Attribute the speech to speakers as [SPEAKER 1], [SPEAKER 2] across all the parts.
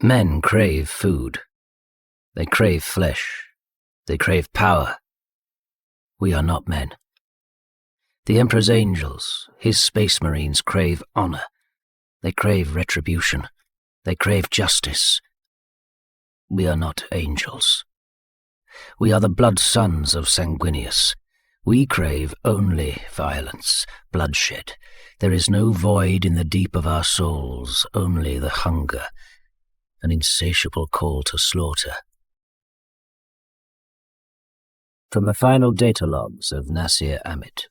[SPEAKER 1] Men crave food. They crave flesh. They crave power. We are not men. The Emperor's angels, his space marines, crave honor. They crave retribution. They crave justice. We are not angels. We are the blood sons of Sanguinius. We crave only violence, bloodshed. There is no void in the deep of our souls, only the hunger, an insatiable call to slaughter. From the final data logs of Nasir Amit.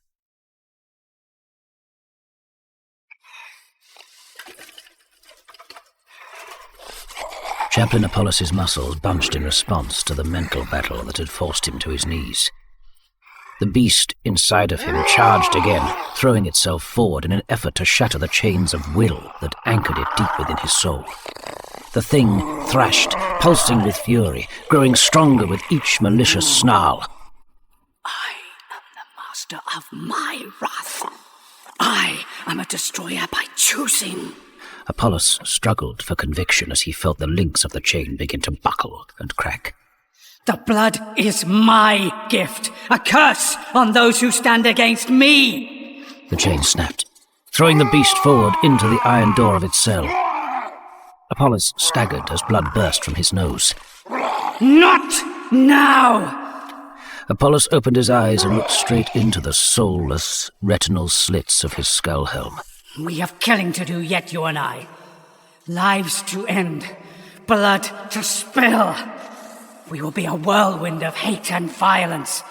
[SPEAKER 1] Chaplain Apollos' muscles bunched in response to the mental battle that had forced him to his knees. The beast inside of him charged again, throwing itself forward in an effort to shatter the chains of will that anchored it deep within his soul. The thing thrashed, pulsing with fury, growing stronger with each malicious snarl.
[SPEAKER 2] I am the master of my wrath. I am a destroyer by choosing.
[SPEAKER 1] Apollos struggled for conviction as he felt the links of the chain begin to buckle and crack.
[SPEAKER 2] The blood is my gift, a curse on those who stand against me.
[SPEAKER 1] The chain snapped, throwing the beast forward into the iron door of its cell. Apollos staggered as blood burst from his nose.
[SPEAKER 2] Not now!
[SPEAKER 1] Apollos opened his eyes and looked straight into the soulless, retinal slits of his skull helm.
[SPEAKER 2] We have killing to do yet, you and I. Lives to end, blood to spill. We will be a whirlwind of hate and violence.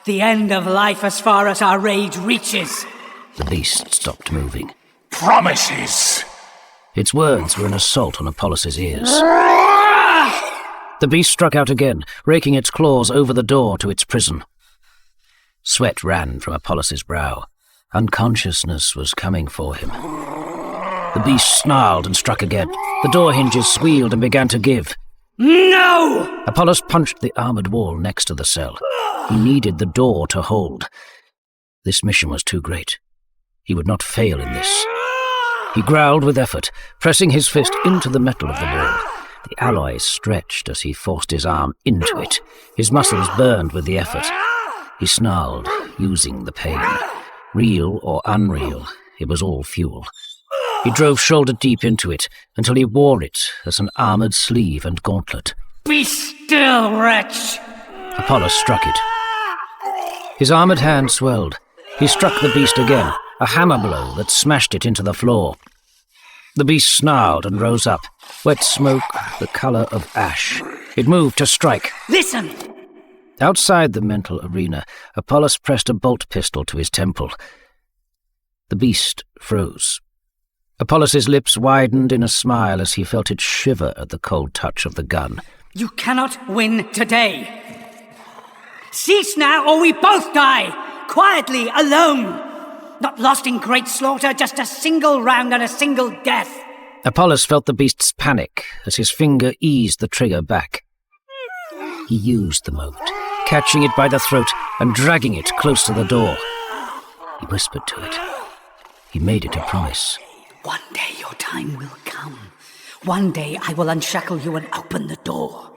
[SPEAKER 2] The end of life as far as our rage reaches.
[SPEAKER 1] The beast stopped moving.
[SPEAKER 3] Promises!
[SPEAKER 1] Its words were an assault on Apollos' ears. The beast struck out again, raking its claws over the door to its prison. Sweat ran from Apollos' brow. Unconsciousness was coming for him. The beast snarled and struck again. The door hinges squealed and began to give.
[SPEAKER 2] No!
[SPEAKER 1] Apollos punched the armored wall next to the cell. He needed the door to hold. This mission was too great. He would not fail in this. He growled with effort, pressing his fist into the metal of the wall. The alloy stretched as he forced his arm into it. His muscles burned with the effort. He snarled, using the pain. Real or unreal, it was all fuel. He drove shoulder deep into it until he wore it as an armored sleeve and gauntlet.
[SPEAKER 2] Be still, wretch!
[SPEAKER 1] Apollos struck it. His armored hand swelled. He struck the beast again, a hammer blow that smashed it into the floor. The beast snarled and rose up, wet smoke the color of ash. It moved to strike.
[SPEAKER 2] Listen!
[SPEAKER 1] Outside the mental arena, Apollos pressed a bolt pistol to his temple. The beast froze. Apollos' lips widened in a smile as he felt it shiver at the cold touch of the gun.
[SPEAKER 2] You cannot win today. Cease now, or we both die, quietly, alone. Not lost in great slaughter, just a single round and a single death.
[SPEAKER 1] Apollos felt the beast's panic as his finger eased the trigger back. He used the moment, catching it by the throat and dragging it close to the door. He whispered to it. He made it a promise.
[SPEAKER 2] One day your time will come. One day I will unshackle you and open the door.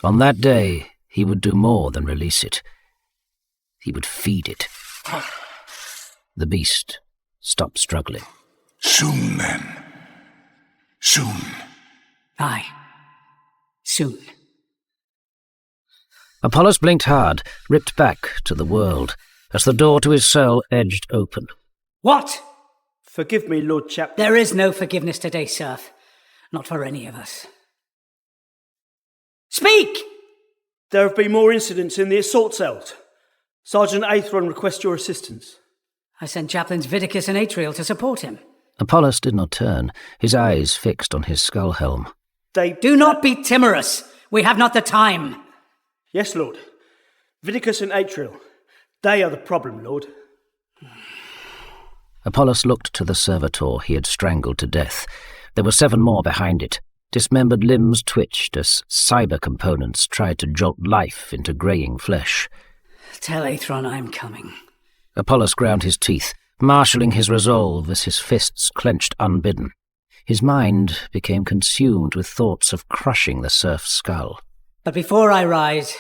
[SPEAKER 1] On that day, he would do more than release it. He would feed it. The beast stopped struggling.
[SPEAKER 3] Soon, then. Soon.
[SPEAKER 2] Aye. Soon.
[SPEAKER 1] Apollos blinked hard, ripped back to the world, as the door to his cell edged open.
[SPEAKER 2] What?
[SPEAKER 4] Forgive me, Lord Chaplain.
[SPEAKER 2] There is no forgiveness today, Serf. Not for any of us. Speak!
[SPEAKER 4] There have been more incidents in the assault cells. Sergeant Aethron requests your assistance.
[SPEAKER 2] I sent Chaplains Vidicus and Atriel to support him.
[SPEAKER 1] Apollos did not turn, his eyes fixed on his skull helm.
[SPEAKER 4] They...
[SPEAKER 2] Do not be timorous. We have not the time.
[SPEAKER 4] Yes, Lord. Vidicus and Atriel. They are the problem, Lord.
[SPEAKER 1] Apollos looked to the servitor he had strangled to death. There were 7 more behind it. Dismembered limbs twitched as cyber components tried to jolt life into greying flesh.
[SPEAKER 2] Tell Aethron I'm coming.
[SPEAKER 1] Apollos ground his teeth, marshalling his resolve as his fists clenched unbidden. His mind became consumed with thoughts of crushing the serf's skull.
[SPEAKER 2] But before I rise,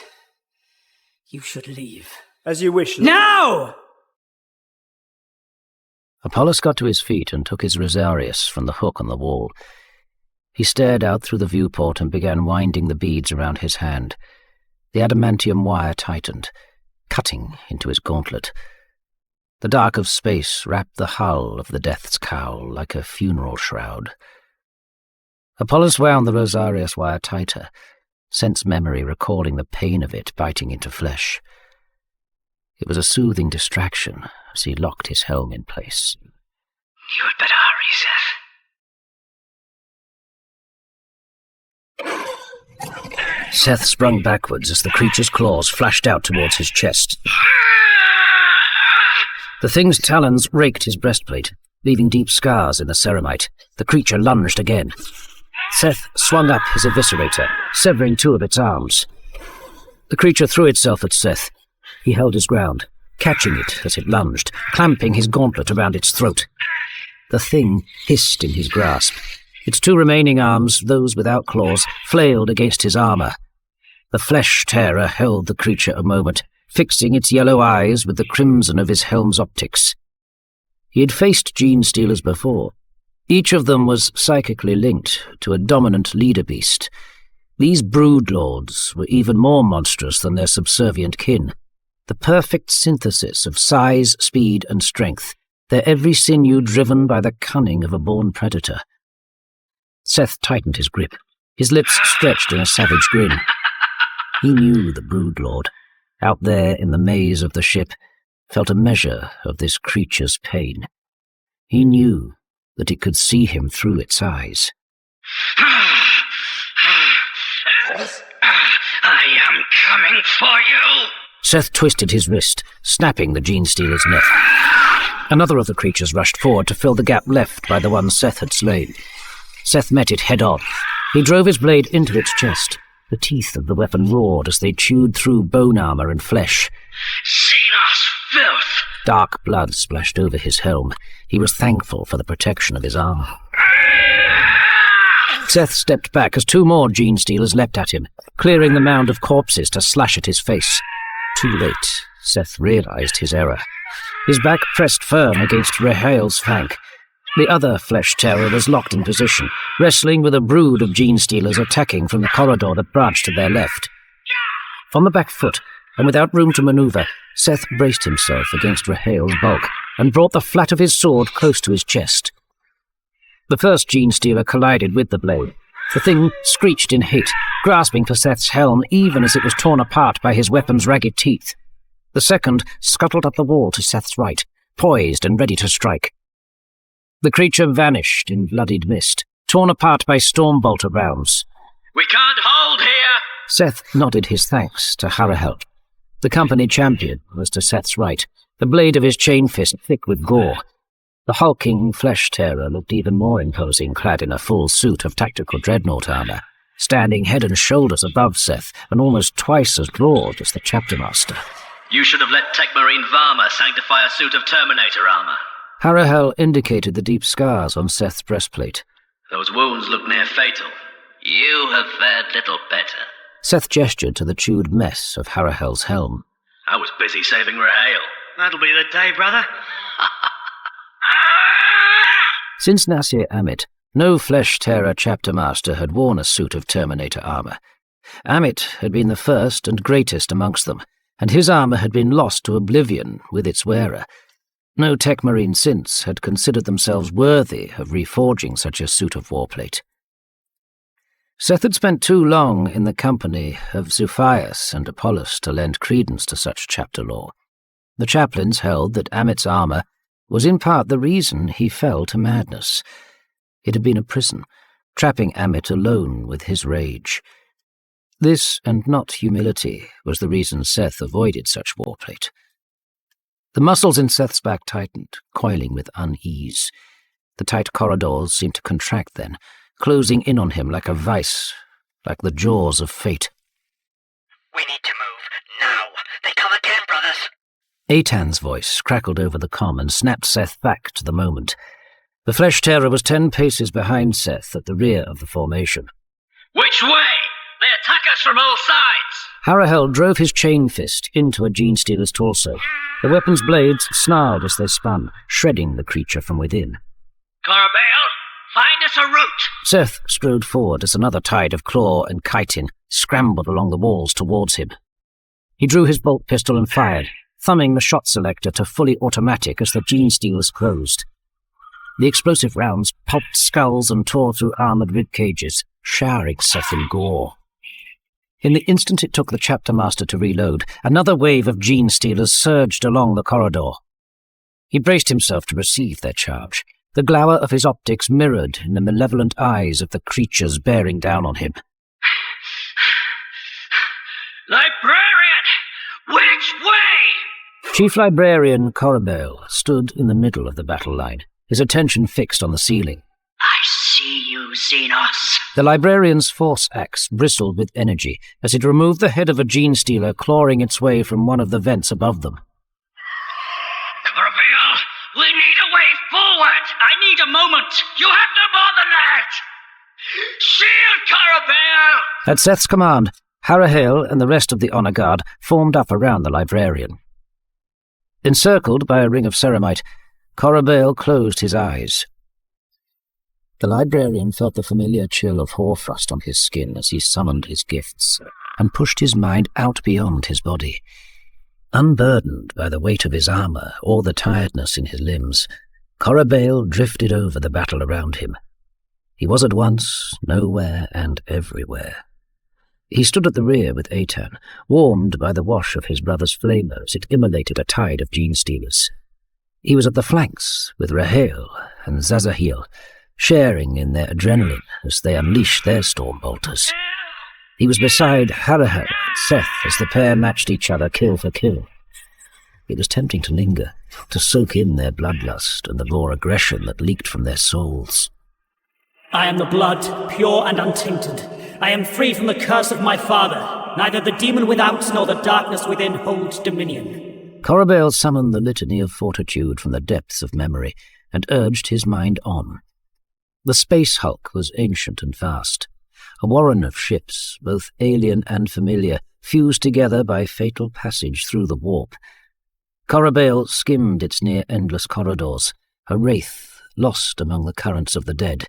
[SPEAKER 2] you should leave.
[SPEAKER 4] As you wish.
[SPEAKER 2] Now!
[SPEAKER 1] Apollos got to his feet and took his rosarius from the hook on the wall. He stared out through the viewport and began winding the beads around his hand. The adamantium wire tightened, cutting into his gauntlet. The dark of space wrapped the hull of the Death's Cowl like a funeral shroud. Apollos wound the rosarius wire tighter, sense memory recalling the pain of it biting into flesh. It was a soothing distraction as he locked his helm in place.
[SPEAKER 2] You had better hurry, Seth.
[SPEAKER 1] Seth sprung backwards as the creature's claws flashed out towards his chest. The thing's talons raked his breastplate, leaving deep scars in the ceramite. The creature lunged again. Seth swung up his eviscerator, severing two of its arms. The creature threw itself at Seth. He held his ground, catching it as it lunged, clamping his gauntlet around its throat. The thing hissed in his grasp. Its two remaining arms, those without claws, flailed against his armor. The flesh-tearer held the creature a moment, fixing its yellow eyes with the crimson of his helm's optics. He had faced gene-stealers before. Each of them was psychically linked to a dominant leader beast. These broodlords were even more monstrous than their subservient kin. The perfect synthesis of size, speed, and strength, their every sinew driven by the cunning of a born predator. Seth tightened his grip, his lips stretched in a savage grin. He knew the broodlord, out there in the maze of the ship, felt a measure of this creature's pain. He knew that it could see him through its eyes.
[SPEAKER 2] I am coming for you!
[SPEAKER 1] Seth twisted his wrist, snapping the gene-stealer's neck. Another of the creatures rushed forward to fill the gap left by the one Seth had slain. Seth met it head-on. He drove his blade into its chest. The teeth of the weapon roared as they chewed through bone armor and flesh.
[SPEAKER 2] Xenos filth!
[SPEAKER 1] Dark blood splashed over his helm. He was thankful for the protection of his armor. Seth stepped back as two more gene-stealers leapt at him, clearing the mound of corpses to slash at his face. Too late, Seth realized his error. His back pressed firm against Rahael's flank. The other flesh-terror was locked in position, wrestling with a brood of gene-stealers attacking from the corridor that branched to their left. On the back foot, and without room to maneuver, Seth braced himself against Rahael's bulk and brought the flat of his sword close to his chest. The first gene-stealer collided with the blade. The thing screeched in hate, grasping for Seth's helm even as it was torn apart by his weapon's ragged teeth. The second scuttled up the wall to Seth's right, poised and ready to strike. The creature vanished in bloodied mist, torn apart by stormbolter rounds.
[SPEAKER 2] We can't hold here!
[SPEAKER 1] Seth nodded his thanks to Harahel. The company champion was to Seth's right, the blade of his chain fist thick with gore. The hulking flesh-terror looked even more imposing, clad in a full suit of tactical dreadnought armor, standing head and shoulders above Seth and almost twice as broad as the chaptermaster.
[SPEAKER 5] You should have let Techmarine Varma sanctify a suit of Terminator armor.
[SPEAKER 1] Harahel indicated the deep scars on Seth's breastplate.
[SPEAKER 5] Those wounds look near fatal. You have fared little better.
[SPEAKER 1] Seth gestured to the chewed mess of Harahel's helm.
[SPEAKER 5] I was busy saving Rahael.
[SPEAKER 2] That'll be the day, brother.
[SPEAKER 1] Since Nasir Amit, no flesh-terror chaptermaster had worn a suit of Terminator armor. Amit had been the first and greatest amongst them, and his armor had been lost to oblivion with its wearer. No Techmarine since had considered themselves worthy of reforging such a suit of warplate. Seth had spent too long in the company of Zuphius and Apollos to lend credence to such chapter lore. The chaplains held that Amit's armor was in part the reason he fell to madness. It had been a prison, trapping Amit alone with his rage. This, and not humility, was the reason Seth avoided such warplate. The muscles in Seth's back tightened, coiling with unease. The tight corridors seemed to contract then, closing in on him like a vice, like the jaws of fate.
[SPEAKER 2] We need to move, now. They come again, brothers.
[SPEAKER 1] Aitan's voice crackled over the comm and snapped Seth back to the moment. The flesh terror was 10 paces behind Seth at the rear of the formation.
[SPEAKER 5] Which way? They attack us from all sides!
[SPEAKER 1] Harahel drove his chain fist into a gene-stealer's torso. The weapon's blades snarled as they spun, shredding the creature from within.
[SPEAKER 5] Corabale, find us a route!
[SPEAKER 1] Seth strode forward as another tide of claw and chitin scrambled along the walls towards him. He drew his bolt pistol and fired, thumbing the shot selector to fully automatic as the gene-stealers closed. The explosive rounds popped skulls and tore through armoured rib cages, showering Seth in gore. In the instant it took the chapter master to reload, another wave of gene-stealers surged along the corridor. He braced himself to receive their charge, the glower of his optics mirrored in the malevolent eyes of the creatures bearing down on him.
[SPEAKER 5] Librarian! Which way?
[SPEAKER 1] Chief Librarian Corabale stood in the middle of the battle line, his attention fixed on the ceiling.
[SPEAKER 5] I see you, Xenos.
[SPEAKER 1] The librarian's force axe bristled with energy as it removed the head of a gene-stealer clawing its way from one of the vents above them.
[SPEAKER 5] Corabale, we need a way forward. I need a moment. You have no more than that. Shield, Corabale!
[SPEAKER 1] At Seth's command, Harahel and the rest of the honor guard formed up around the librarian. Encircled by a ring of ceramite, Corabale closed his eyes. The librarian felt the familiar chill of hoarfrost on his skin as he summoned his gifts and pushed his mind out beyond his body. Unburdened by the weight of his armor or the tiredness in his limbs, Corabale drifted over the battle around him. He was at once nowhere and everywhere. He stood at the rear with Eitan, warmed by the wash of his brother's flame as it immolated a tide of gene-stealers. He was at the flanks with Rahel and Zazahil, sharing in their adrenaline as they unleashed their storm bolters. He was beside Harahel and Seth as the pair matched each other kill for kill. It was tempting to linger, to soak in their bloodlust and the raw aggression that leaked from their souls.
[SPEAKER 4] I am the blood, pure and untainted. I am free from the curse of my father. Neither the demon without nor the darkness within holds dominion.
[SPEAKER 1] Corabale summoned the litany of fortitude from the depths of memory and urged his mind on. The space hulk was ancient and vast, a warren of ships, both alien and familiar, fused together by fatal passage through the warp. Corabale skimmed its near-endless corridors, a wraith lost among the currents of the dead.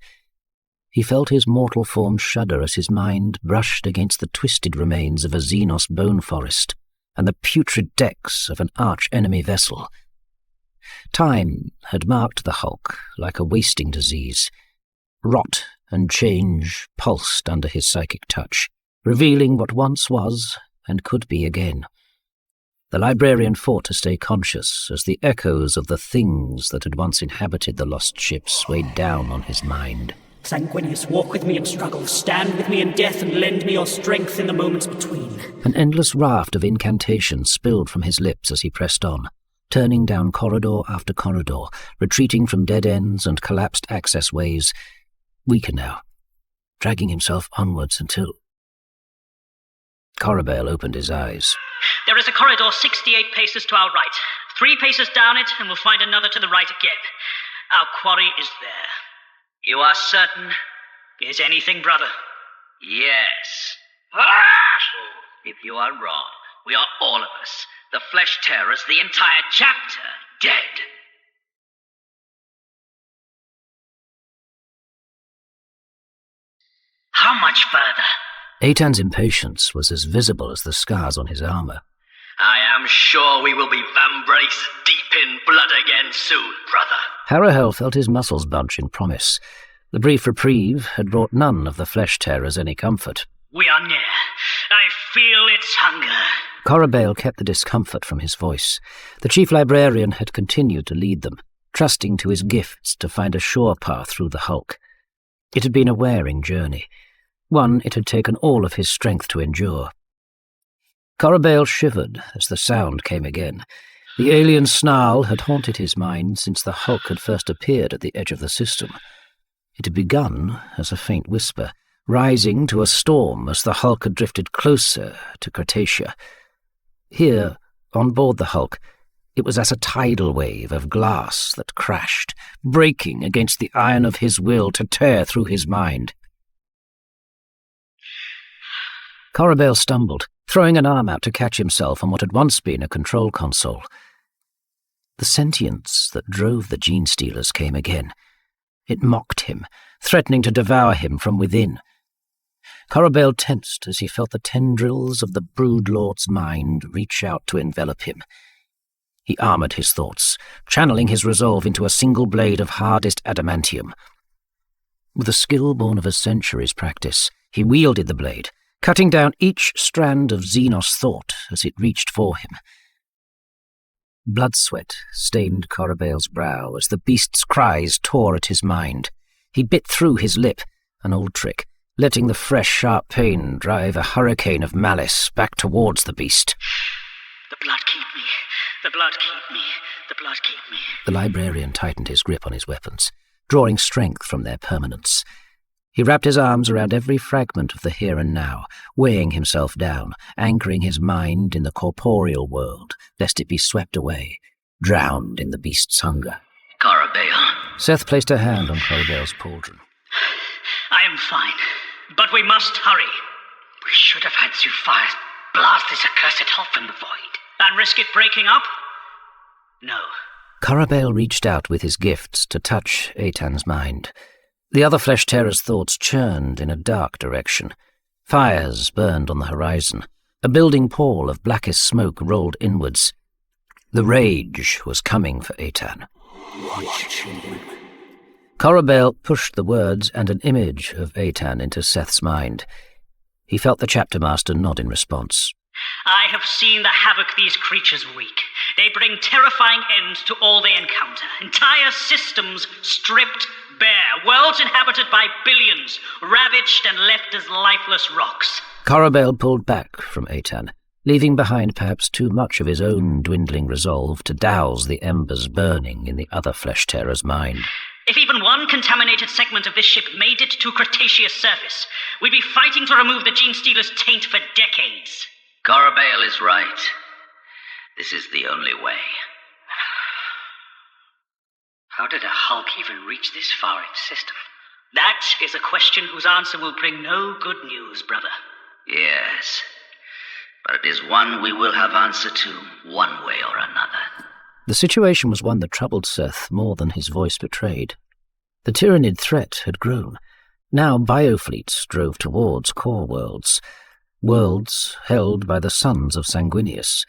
[SPEAKER 1] He felt his mortal form shudder as his mind brushed against the twisted remains of a Xenos bone forest and the putrid decks of an arch-enemy vessel. Time had marked the hulk like a wasting disease. Rot and change pulsed under his psychic touch, revealing what once was and could be again. The librarian fought to stay conscious as the echoes of the things that had once inhabited the lost ships weighed down on his mind.
[SPEAKER 4] Sanguinius, walk with me in struggle, stand with me in death, and lend me your strength in the moments between.
[SPEAKER 1] An endless raft of incantations spilled from his lips as he pressed on, turning down corridor after corridor, retreating from dead ends and collapsed access ways, weaker now, dragging himself onwards until... Corabale opened his eyes.
[SPEAKER 5] There is a corridor 68 paces to our right. 3 paces down it, and we'll find another to the right again. Our quarry is there. You are certain? Is anything, brother? Yes. If you are wrong, we are all of us. The flesh terrors, the entire chapter, dead. How much further?
[SPEAKER 1] Eitan's impatience was as visible as the scars on his armor.
[SPEAKER 5] I am sure we will be vambrace deep in blood again soon, brother.
[SPEAKER 1] Harahel felt his muscles bunch in promise. The brief reprieve had brought none of the flesh terrors any comfort.
[SPEAKER 5] We are near. I feel its hunger.
[SPEAKER 1] Corabale kept the discomfort from his voice. The chief librarian had continued to lead them, trusting to his gifts to find a sure path through the hulk. It had been a wearing journey, one it had taken all of his strength to endure. Corabale shivered as the sound came again. The alien snarl had haunted his mind since the hulk had first appeared at the edge of the system. It had begun as a faint whisper, rising to a storm as the hulk had drifted closer to Cretaceous. Here, on board the hulk, It was as a tidal wave of glass that crashed, breaking against the iron of his will to tear through his mind. Corabale stumbled, throwing an arm out to catch himself on what had once been a control console. The sentience that drove the gene-stealers came again. It mocked him, threatening to devour him from within. Corabale tensed as he felt the tendrils of the Broodlord's mind reach out to envelop him. He armoured his thoughts, channeling his resolve into a single blade of hardest adamantium. With a skill born of a century's practice, he wielded the blade, cutting down each strand of Xenos thought as it reached for him. Blood sweat stained Corabale's brow as the beast's cries tore at his mind. He bit through his lip, an old trick, letting the fresh, sharp pain drive a hurricane of malice back towards the beast.
[SPEAKER 5] The blood keep me. The blood keep me. The blood keep me.
[SPEAKER 1] The librarian tightened his grip on his weapons, drawing strength from their permanence. He wrapped his arms around every fragment of the here and now, weighing himself down, anchoring his mind in the corporeal world, lest it be swept away, drowned in the beast's hunger.
[SPEAKER 5] Corabale.
[SPEAKER 1] Seth placed a hand on Corabale's pauldron.
[SPEAKER 5] I am fine, but we must hurry. We should have had Zephyr blast this accursed hole from the void. And risk it breaking up? No.
[SPEAKER 1] Corabale reached out with his gifts to touch Eitan's mind. The other flesh-terror's thoughts churned in a dark direction. Fires burned on the horizon. A building pall of blackest smoke rolled inwards. The rage was coming for Eitan. Corabale pushed the words and an image of Eitan into Seth's mind. He felt the chapter master nod in response.
[SPEAKER 5] I have seen the havoc these creatures wreak. They bring terrifying ends to all they encounter. Entire systems stripped bare, worlds inhabited by billions, ravaged and left as lifeless rocks.
[SPEAKER 1] Corabale pulled back from Eitan, leaving behind perhaps too much of his own dwindling resolve to douse the embers burning in the other flesh-terror's mind.
[SPEAKER 5] If even one contaminated segment of this ship made it to Cretaceous surface, we'd be fighting to remove the Gene-Stealer's taint for decades.
[SPEAKER 6] Corabale is right. This is the only way.
[SPEAKER 5] How did a Hulk even reach this far in system? That is a question whose answer will bring no good news, brother.
[SPEAKER 6] Yes, but it is one we will have answer to, one way or another.
[SPEAKER 1] The situation was one that troubled Seth more than his voice betrayed. The Tyranid threat had grown. Now biofleets drove towards core worlds held by the sons of Sanguinius.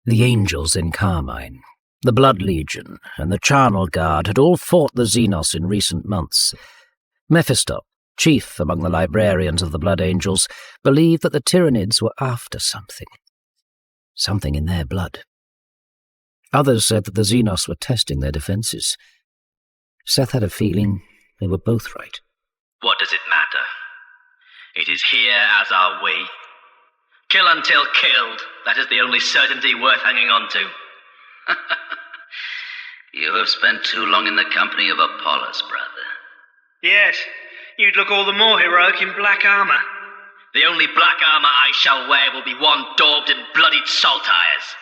[SPEAKER 1] The Angels in Carmine, the Blood Legion, and the Charnel Guard had all fought the Xenos in recent months. Mephisto, chief among the librarians of the Blood Angels, believed that the Tyranids were after something in their blood. Others said that the Xenos were testing their defenses. Seth had a feeling they were both right.
[SPEAKER 6] What does it matter? It is here as our way. Kill until killed. That is the only certainty worth hanging on to. You have spent too long in the company of Apollos, brother.
[SPEAKER 7] Yes, you'd look all the more heroic in black armor.
[SPEAKER 6] The only black armor I shall wear will be one daubed in bloodied saltires.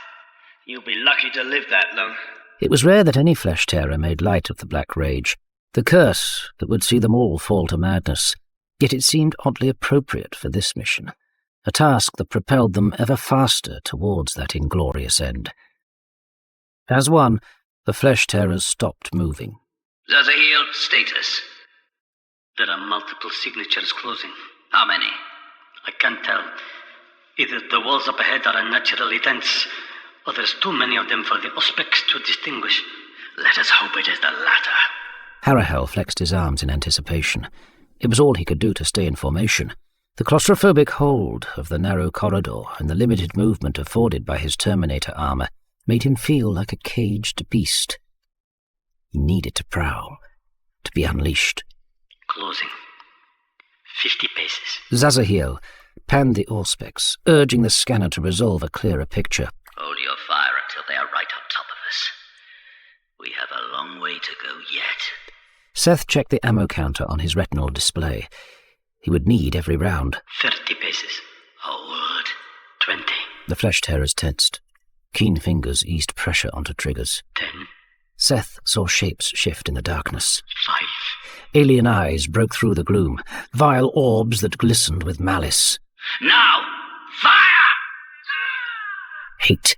[SPEAKER 7] You'll be lucky to live that long.
[SPEAKER 1] It was rare that any flesh-terror made light of the Black Rage, the curse that would see them all fall to madness. Yet it seemed oddly appropriate for this mission, a task that propelled them ever faster towards that inglorious end. As one, the flesh-terrors stopped moving.
[SPEAKER 6] Zazahiel, status.
[SPEAKER 5] There are multiple signatures closing.
[SPEAKER 6] How many?
[SPEAKER 5] I can't tell. Either the walls up ahead are unnaturally dense, or there's too many of them for the Auspex to distinguish.
[SPEAKER 6] Let us hope it is the latter.
[SPEAKER 1] Harahel flexed his arms in anticipation. It was all he could do to stay in formation. The claustrophobic hold of the narrow corridor and the limited movement afforded by his Terminator armor made him feel like a caged beast. He needed to prowl, to be unleashed.
[SPEAKER 5] Closing. 50 paces.
[SPEAKER 1] Zazahiel panned the Auspex, urging the scanner to resolve a clearer picture.
[SPEAKER 6] Hold your fire until they are right on top of us. We have a long way to go yet.
[SPEAKER 1] Seth checked the ammo counter on his retinal display. He would need every round.
[SPEAKER 5] 30 paces.
[SPEAKER 6] Hold.
[SPEAKER 5] 20.
[SPEAKER 1] The flesh-terrors tensed. Keen fingers eased pressure onto triggers.
[SPEAKER 6] 10.
[SPEAKER 1] Seth saw shapes shift in the darkness.
[SPEAKER 6] 5.
[SPEAKER 1] Alien eyes broke through the gloom, vile orbs that glistened with malice.
[SPEAKER 6] Now! Fire!
[SPEAKER 1] Hate.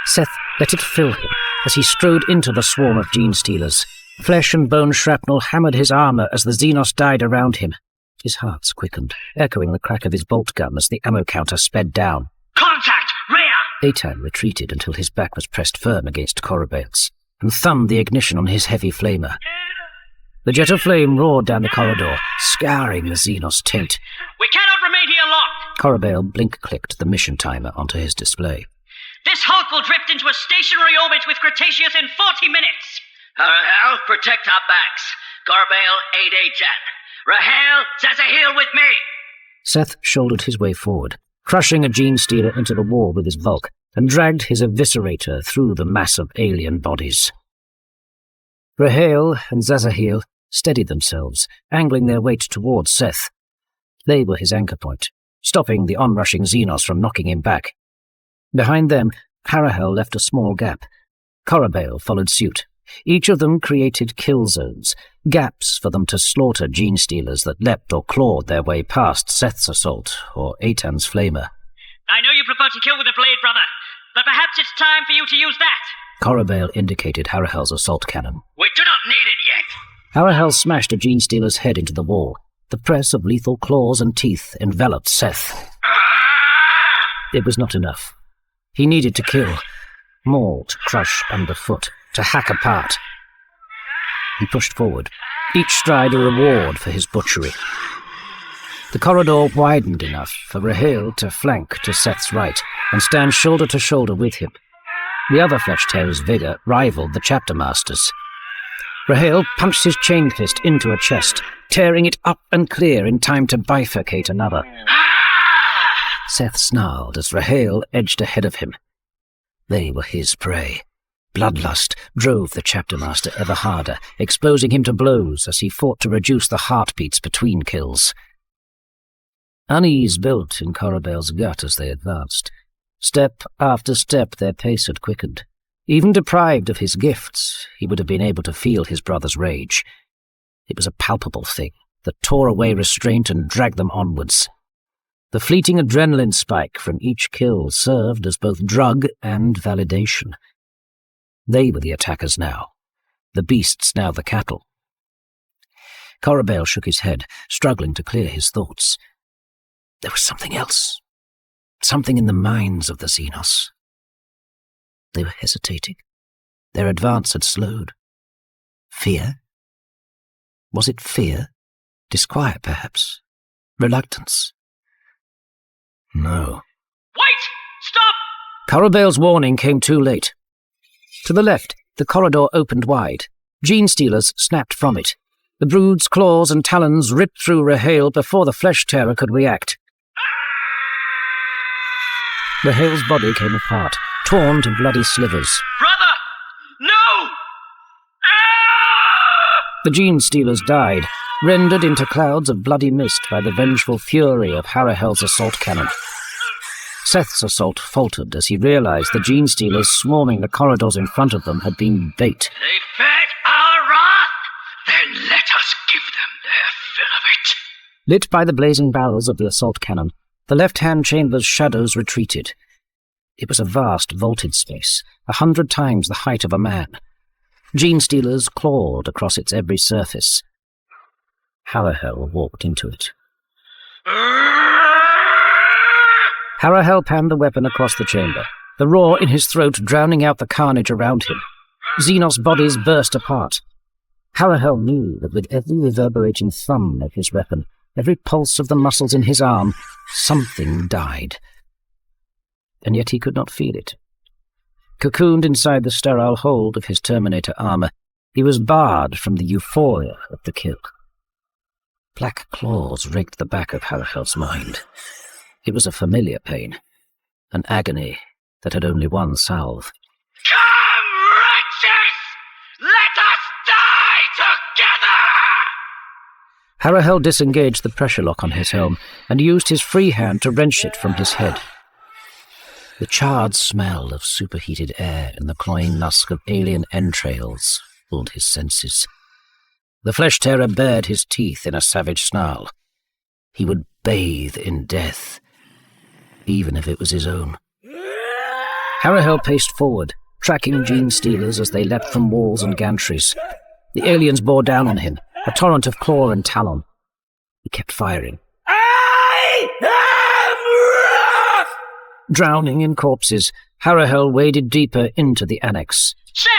[SPEAKER 1] Seth let it fill him as he strode into the swarm of gene-stealers. Flesh and bone shrapnel hammered his armor as the Xenos died around him. His heart quickened, echoing the crack of his bolt gun as the ammo counter sped down.
[SPEAKER 6] Contact! Rear!
[SPEAKER 1] Eitan retreated until his back was pressed firm against Corabale's, and thumbed the ignition on his heavy flamer. The jet of flame roared down the corridor, scouring the Xenos taint.
[SPEAKER 5] We cannot remain here long.
[SPEAKER 1] Corabale blink-clicked the mission timer onto his display.
[SPEAKER 5] This hulk will drift into a stationary orbit with Cretaceous in 40 minutes.
[SPEAKER 6] Rahel, protect our backs. Corabale, 8-8-10. Rahel, Zazahil with me!
[SPEAKER 1] Seth shouldered his way forward, crushing a gene-stealer into the wall with his bulk, and dragged his eviscerator through the mass of alien bodies. Rahel and Zazahil steadied themselves, angling their weight towards Seth. They were his anchor point, stopping the onrushing Xenos from knocking him back. Behind them, Harahel left a small gap. Corabale followed suit. Each of them created kill zones, gaps for them to slaughter gene-stealers that leapt or clawed their way past Seth's assault or Eitan's flamer.
[SPEAKER 5] I know you prefer to kill with a blade, brother, but perhaps it's time for you to use that.
[SPEAKER 1] Corabale indicated Harahel's assault cannon.
[SPEAKER 6] We do not need it yet!
[SPEAKER 1] Harahel smashed a gene-stealer's head into the wall. The press of lethal claws and teeth enveloped Seth. It was not enough. He needed to kill, maul to crush underfoot, to hack apart. He pushed forward, each stride a reward for his butchery. The corridor widened enough for Rahel to flank to Seth's right and stand shoulder to shoulder with him. The other flesh-tearer's vigour rivaled the chapter master's. Rahel punched his chain fist into a chest, tearing it up and clear in time to bifurcate another. Seth snarled as Rahel edged ahead of him. They were his prey. Bloodlust drove the chapter master ever harder, exposing him to blows as he fought to reduce the heartbeats between kills. Unease built in Corabale's gut as they advanced. Step after step their pace had quickened. Even deprived of his gifts, he would have been able to feel his brother's rage. It was a palpable thing that tore away restraint and dragged them onwards. The fleeting adrenaline spike from each kill served as both drug and validation. They were the attackers now, the beasts now the cattle. Corabale shook his head, struggling to clear his thoughts. There was something else, something in the minds of the Xenos. They were hesitating. Their advance had slowed. Fear? Was it fear? Disquiet, perhaps? Reluctance? No.
[SPEAKER 5] Wait! Stop!
[SPEAKER 1] Corabale's warning came too late. To the left, the corridor opened wide. Gene-stealers snapped from it. The brood's claws and talons ripped through Rahel before the flesh-tearer could react. Rahel's body came apart, torn to bloody slivers.
[SPEAKER 5] Brother! No!
[SPEAKER 1] The gene-stealers died, rendered into clouds of bloody mist by the vengeful fury of Harahel's assault cannon. Seth's assault faltered as he realized the gene-stealers swarming the corridors in front of them had been bait.
[SPEAKER 6] They fed our wrath! Then let us give them their fill of it!
[SPEAKER 1] Lit by the blazing barrels of the assault cannon, the left-hand chamber's shadows retreated. It was a vast vaulted space, 100 times the height of a man. Gene-stealers clawed across its every surface. Harahel walked into it. Harahel panned the weapon across the chamber, the roar in his throat drowning out the carnage around him. Xenos bodies burst apart. Harahel knew that with every reverberating thumb of his weapon, every pulse of the muscles in his arm, something died. And yet he could not feel it. Cocooned inside the sterile hold of his Terminator armor, he was barred from the euphoria of the kill. Black claws raked the back of Harahel's mind. It was a familiar pain, an agony that had only one salve.
[SPEAKER 6] Come, wretches! Let us die together!
[SPEAKER 1] Harahel disengaged the pressure lock on his helm and used his free hand to wrench it from his head. The charred smell of superheated air and the cloying musk of alien entrails filled his senses. The flesh terror bared his teeth in a savage snarl. He would bathe in death, even if it was his own. Harahel paced forward, tracking gene stealers as they leapt from walls and gantries. The aliens bore down on him, a torrent of claw and talon. He kept firing. Drowning in corpses, Harahel waded deeper into the annex.
[SPEAKER 5] Seth!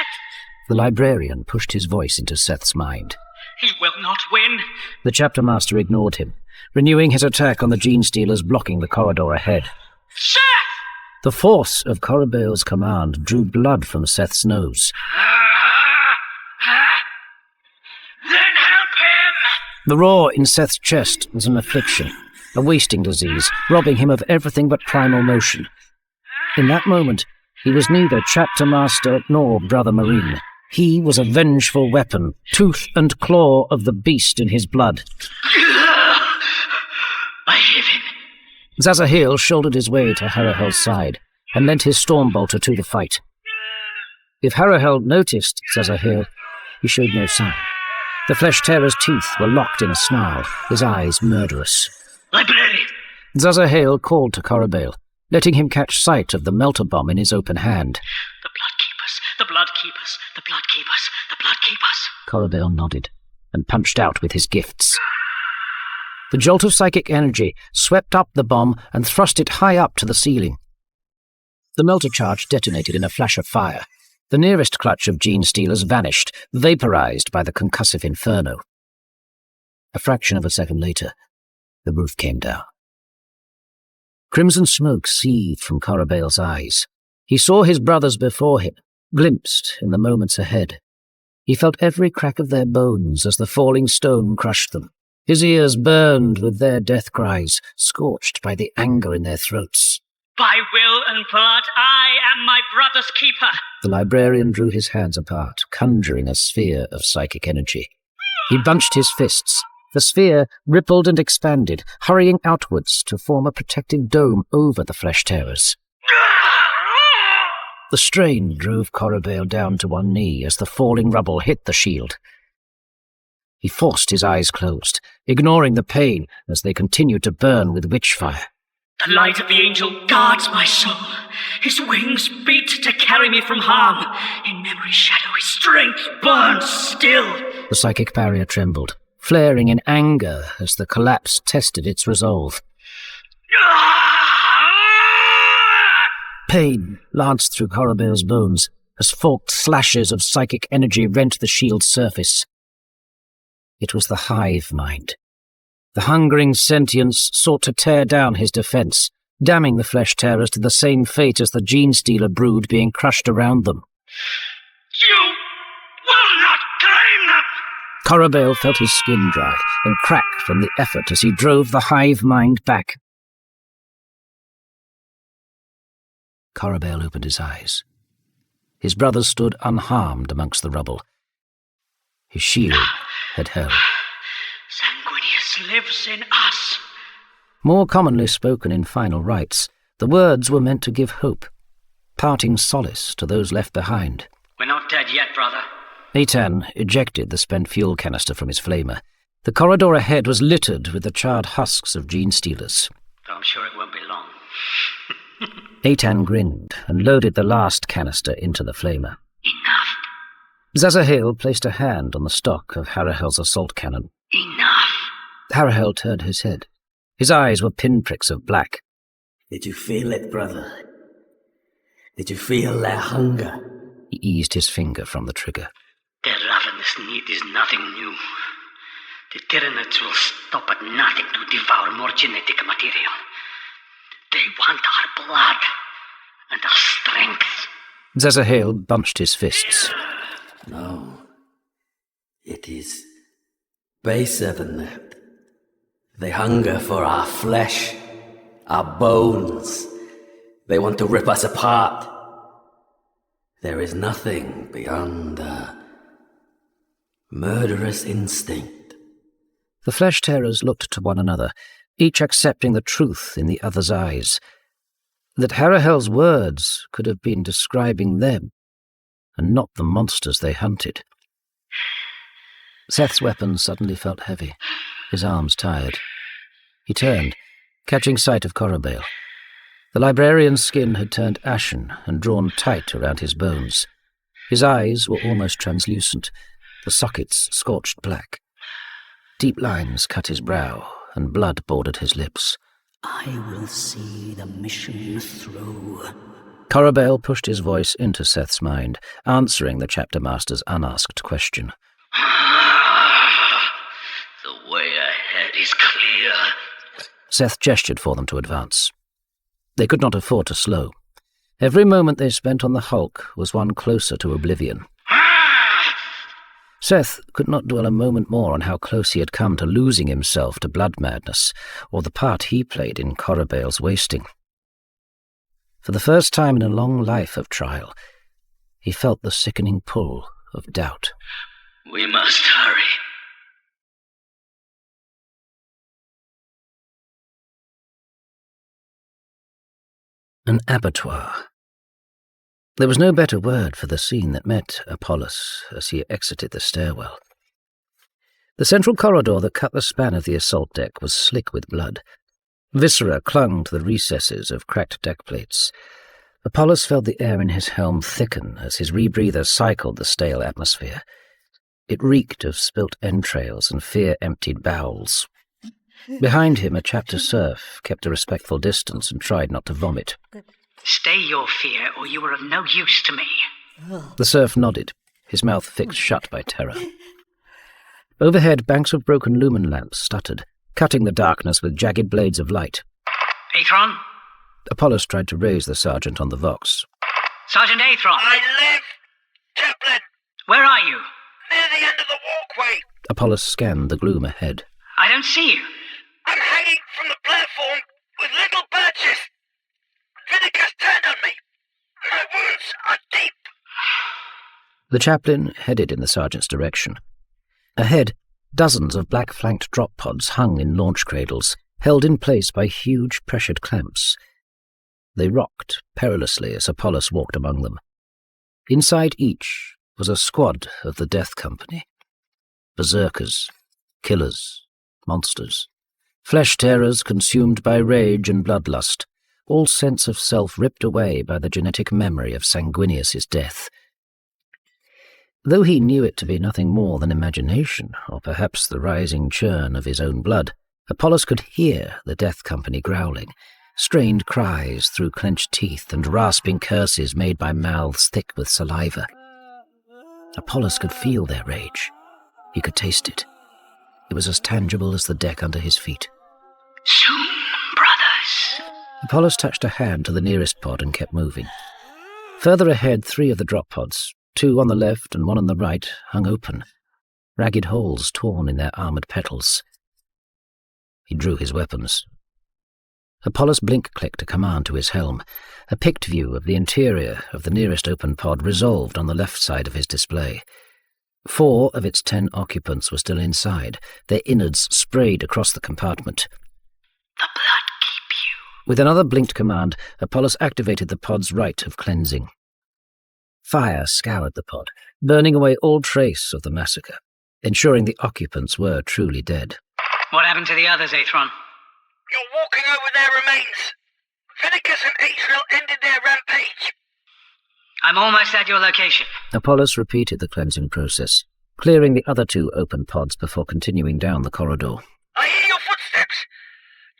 [SPEAKER 1] The librarian pushed his voice into Seth's mind.
[SPEAKER 5] He will not win.
[SPEAKER 1] The chapter master ignored him, renewing his attack on the gene stealers blocking the corridor ahead.
[SPEAKER 5] Seth!
[SPEAKER 1] The force of Corabale's command drew blood from Seth's nose.
[SPEAKER 5] Then help him!
[SPEAKER 1] The roar in Seth's chest was an affliction, a wasting disease, robbing him of everything but primal motion. In that moment, he was neither chapter master nor brother marine. He was a vengeful weapon, tooth and claw of the beast in his blood.
[SPEAKER 5] I have him.
[SPEAKER 1] Zazahil shouldered his way to Harahel's side and lent his Stormbolter to the fight. If Harahel noticed Zazahil, he showed no sign. The flesh terror's teeth were locked in a snarl, his eyes murderous.
[SPEAKER 5] Librarian!
[SPEAKER 1] Zazahil called to Corabale, letting him catch sight of the melter bomb in his open hand.
[SPEAKER 5] The blood keepers, the blood keepers, the blood keepers, the blood keepers.
[SPEAKER 1] Corabale nodded and punched out with his gifts. The jolt of psychic energy swept up the bomb and thrust it high up to the ceiling. The melter charge detonated in a flash of fire. The nearest clutch of gene stealers vanished, vaporized by the concussive inferno. A fraction of a second later, the roof came down. Crimson smoke seethed from Corabale's eyes. He saw his brothers before him, glimpsed in the moments ahead. He felt every crack of their bones as the falling stone crushed them. His ears burned with their death cries, scorched by the anger in their throats.
[SPEAKER 5] By will and blood, I am my brother's keeper.
[SPEAKER 1] The librarian drew his hands apart, conjuring a sphere of psychic energy. He bunched his fists. The sphere rippled and expanded, hurrying outwards to form a protective dome over the flesh terrors. The strain drove Corabale down to one knee as the falling rubble hit the shield. He forced his eyes closed, ignoring the pain as they continued to burn with witchfire.
[SPEAKER 5] The light of the angel guards my soul. His wings beat to carry me from harm. In memory's shadow, his strength burns still.
[SPEAKER 1] The psychic barrier trembled, flaring in anger as the collapse tested its resolve. Pain lanced through Corabale's bones as forked slashes of psychic energy rent the shield's surface. It was the hive mind. The hungering sentience sought to tear down his defense, damning the flesh terrors to the same fate as the gene stealer brood being crushed around them.
[SPEAKER 5] You will not claim them!
[SPEAKER 1] Corabale felt his skin dry and crack from the effort as he drove the hive mind back. Corabale opened his eyes. His brothers stood unharmed amongst the rubble. His shield had held.
[SPEAKER 5] Sanguinius lives in us.
[SPEAKER 1] More commonly spoken in final rites, the words were meant to give hope, parting solace to those left behind.
[SPEAKER 5] We're not dead yet, brother.
[SPEAKER 1] Eitan ejected the spent fuel canister from his flamer. The corridor ahead was littered with the charred husks of gene stealers.
[SPEAKER 5] Though I'm sure it won't be long.
[SPEAKER 1] Eitan grinned and loaded the last canister into the flamer.
[SPEAKER 5] Enough.
[SPEAKER 1] Zazahil placed a hand on the stock of Harahel's assault cannon.
[SPEAKER 5] Enough.
[SPEAKER 1] Harahel turned his head. His eyes were pinpricks of black.
[SPEAKER 8] Did you feel it, brother? Did you feel their hunger?
[SPEAKER 1] He eased his finger from the trigger.
[SPEAKER 5] Their ravenous need is nothing new. The Tyranids will stop at nothing to devour more genetic material. They want our blood and our strength.
[SPEAKER 1] Zazahil bunched his fists.
[SPEAKER 8] No. It is baser than that. They hunger for our flesh, our bones. They want to rip us apart. There is nothing beyond a murderous instinct.
[SPEAKER 1] The flesh terrors looked to one another, each accepting the truth in the other's eyes. that Harahel's words could have been describing them, and not the monsters they hunted. Seth's weapon suddenly felt heavy, his arms tired. He turned, catching sight of Corabale. The librarian's skin had turned ashen and drawn tight around his bones. His eyes were almost translucent, the sockets scorched black. Deep lines cut his brow, and blood bordered his lips.
[SPEAKER 2] I will see the mission through.
[SPEAKER 1] Corabale pushed his voice into Seth's mind, answering the chapter master's unasked question.
[SPEAKER 6] The way ahead is clear.
[SPEAKER 1] Seth gestured for them to advance. They could not afford to slow. Every moment they spent on the hulk was one closer to oblivion. Seth could not dwell a moment more on how close he had come to losing himself to blood madness, or the part he played in Corabale's wasting. For the first time in a long life of trial, he felt the sickening pull of doubt.
[SPEAKER 6] We must hurry.
[SPEAKER 1] An abattoir. There was no better word for the scene that met Apollos as he exited the stairwell. The central corridor that cut the span of the assault deck was slick with blood. Viscera clung to the recesses of cracked deck plates. Apollos felt the air in his helm thicken as his rebreather cycled the stale atmosphere. It reeked of spilt entrails and fear-emptied bowels. Behind him, a chapter serf kept a respectful distance and tried not to vomit.
[SPEAKER 5] Stay your fear, or you are of no use to me.
[SPEAKER 1] The serf nodded, his mouth fixed shut by terror. Overhead, banks of broken lumen lamps stuttered, cutting the darkness with jagged blades of light.
[SPEAKER 5] Aethron?
[SPEAKER 1] Apollos tried to raise the sergeant on the vox.
[SPEAKER 5] Sergeant Aethron!
[SPEAKER 7] I live! Chaplain!
[SPEAKER 5] Where are you?
[SPEAKER 7] Near the end of the walkway!
[SPEAKER 1] Apollos scanned the gloom ahead.
[SPEAKER 5] I don't see you.
[SPEAKER 7] I'm hanging from the platform with little birches. Mechanicus turned on me. My wounds are deep.
[SPEAKER 1] The chaplain headed in the sergeant's direction. Ahead, dozens of black-flanked drop pods hung in launch cradles, held in place by huge pressured clamps. They rocked perilously as Apollos walked among them. Inside each was a squad of the Death Company. Berserkers, killers, monsters, flesh-tearers consumed by rage and bloodlust, all sense of self ripped away by the genetic memory of Sanguinius's death. Though he knew it to be nothing more than imagination, or perhaps the rising churn of his own blood, Apollos could hear the Death Company growling, strained cries through clenched teeth and rasping curses made by mouths thick with saliva. Apollos could feel their rage. He could taste it. It was as tangible as the deck under his feet.
[SPEAKER 5] Soon, brothers.
[SPEAKER 1] Apollos touched a hand to the nearest pod and kept moving. Further ahead, 3 of the drop pods, 2 on the left and 1 on the right, hung open, ragged holes torn in their armoured petals. He drew his weapons. Apollos blink-clicked a command to his helm. A picked view of the interior of the nearest open pod resolved on the left side of his display. 4 of its 10 occupants were still inside, their innards sprayed across the compartment.
[SPEAKER 5] The blood keep you.
[SPEAKER 1] With another blinked command, Apollos activated the pod's rite of cleansing. Fire scoured the pod, burning away all trace of the massacre, ensuring the occupants were truly dead.
[SPEAKER 5] What happened to the others, Aethron?
[SPEAKER 7] You're walking over their remains. Mechanicus and Israel ended their rampage.
[SPEAKER 5] I'm almost at your location.
[SPEAKER 1] Apollos repeated the cleansing process, clearing the other 2 open pods before continuing down the corridor.
[SPEAKER 7] I hear your footsteps.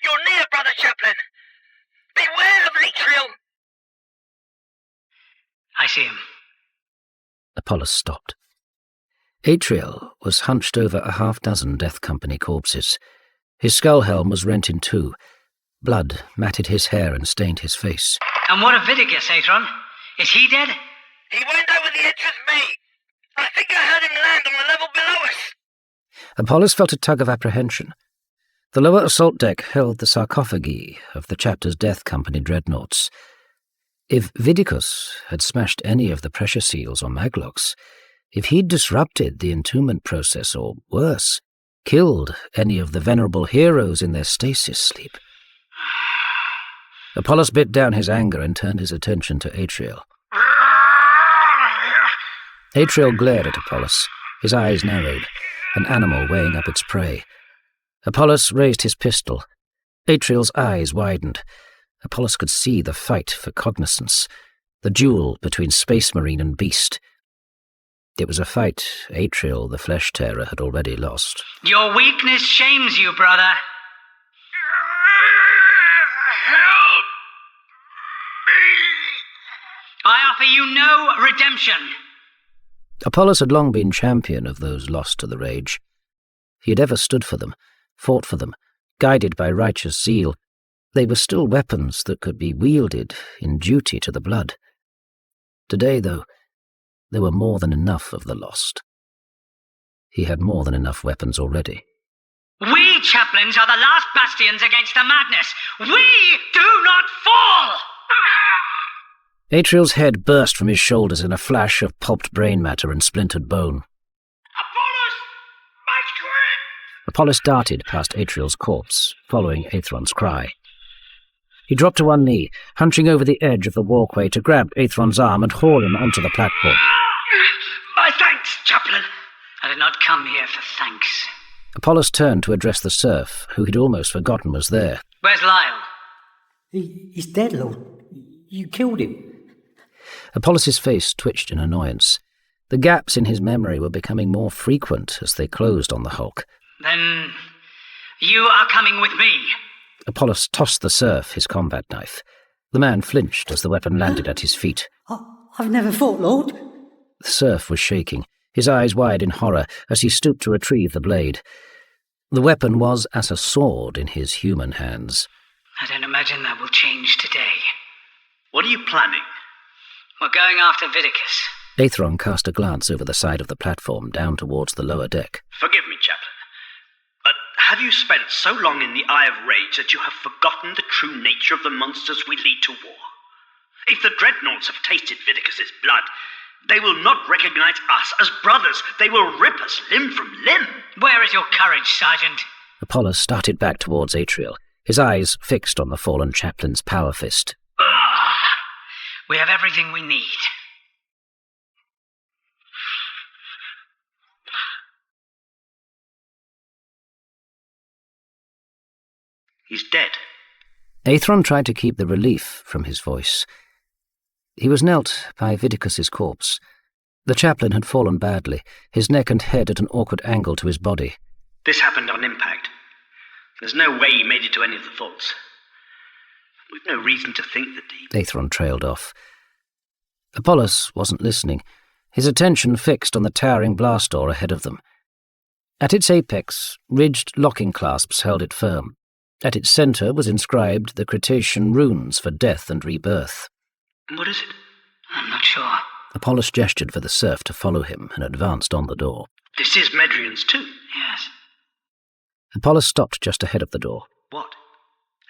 [SPEAKER 7] You're near, Brother Chaplain. Beware of Atriel.
[SPEAKER 5] I see him.
[SPEAKER 1] Apollos stopped. Atriel was hunched over a half-dozen Death Company corpses. His skull helm was rent in 2. Blood matted his hair and stained his face.
[SPEAKER 5] And what of Viticus, Aethron? Is he dead?
[SPEAKER 7] He went over the edge with me. I think I heard him land on the level below us.
[SPEAKER 1] Apollos felt a tug of apprehension. The lower assault deck held the sarcophagi of the chapter's Death Company dreadnoughts. If Viticus had smashed any of the pressure seals or maglocks, if he'd disrupted the entombment process, or worse, killed any of the venerable heroes in their stasis sleep. Apollos bit down his anger and turned his attention to Atriel. Atriel glared at Apollos, his eyes narrowed, an animal weighing up its prey. Apollos raised his pistol. Atriel's eyes widened. Apollos could see the fight for cognizance, the duel between Space Marine and Beast. It was a fight Atriel, the flesh-tearer, had already lost.
[SPEAKER 5] Your weakness shames you, brother.
[SPEAKER 7] Help me!
[SPEAKER 5] I offer you no redemption.
[SPEAKER 1] Apollos had long been champion of those lost to the rage. He had ever stood for them, fought for them, guided by righteous zeal. They were still weapons that could be wielded in duty to the blood. Today, though, there were more than enough of the lost. He had more than enough weapons already.
[SPEAKER 5] We chaplains are the last bastions against the madness. We do not fall!
[SPEAKER 1] Atriel's head burst from his shoulders in a flash of pulped brain matter and splintered bone.
[SPEAKER 7] Apollos! My queen!
[SPEAKER 1] Apollos darted past Atriel's corpse, following Aethron's cry. He dropped to one knee, hunching over the edge of the walkway to grab Aethron's arm and haul him onto the platform.
[SPEAKER 7] My thanks, chaplain.
[SPEAKER 5] I did not come here for thanks.
[SPEAKER 1] Apollos turned to address the serf, who he'd almost forgotten was there.
[SPEAKER 5] Where's Lyle?
[SPEAKER 9] He's dead, Lord. You killed him.
[SPEAKER 1] Apollos' face twitched in annoyance. The gaps in his memory were becoming more frequent as they closed on the Hulk.
[SPEAKER 5] Then you are coming with me.
[SPEAKER 1] Apollos tossed the serf his combat knife. The man flinched as the weapon landed at his feet.
[SPEAKER 9] I've never fought, Lord.
[SPEAKER 1] The serf was shaking, his eyes wide in horror as he stooped to retrieve the blade. The weapon was as a sword in his human hands.
[SPEAKER 5] I don't imagine that will change today.
[SPEAKER 6] What are you planning?
[SPEAKER 5] We're going after Vidicus.
[SPEAKER 1] Aethron cast a glance over the side of the platform down towards the lower deck.
[SPEAKER 6] Forgive me, chaplain. But have you spent so long in the Eye of Rage that you have forgotten the true nature of the monsters we lead to war? If the dreadnoughts have tasted Vidicus's blood, they will not recognize us as brothers. They will rip us limb from limb.
[SPEAKER 5] Where is your courage, Sergeant?
[SPEAKER 1] Apollos started back towards Atriel, his eyes fixed on the fallen chaplain's power fist.
[SPEAKER 5] We have everything we need.
[SPEAKER 6] He's dead.
[SPEAKER 1] Aethron tried to keep the relief from his voice. He was knelt by Vidicus's corpse. The chaplain had fallen badly, his neck and head at an awkward angle to his body.
[SPEAKER 6] This happened on impact. There's no way he made it to any of the vaults. We've no reason to think that he...
[SPEAKER 1] Aethron trailed off. Apollos wasn't listening, his attention fixed on the towering blast door ahead of them. At its apex, ridged locking clasps held it firm. At its centre was inscribed the Cretacean runes for death and rebirth.
[SPEAKER 5] What is it? I'm not sure.
[SPEAKER 1] Apollos gestured for the serf to follow him and advanced on the door.
[SPEAKER 6] This is Medrian's too.
[SPEAKER 5] Yes.
[SPEAKER 1] Apollos stopped just ahead of the door.
[SPEAKER 6] What?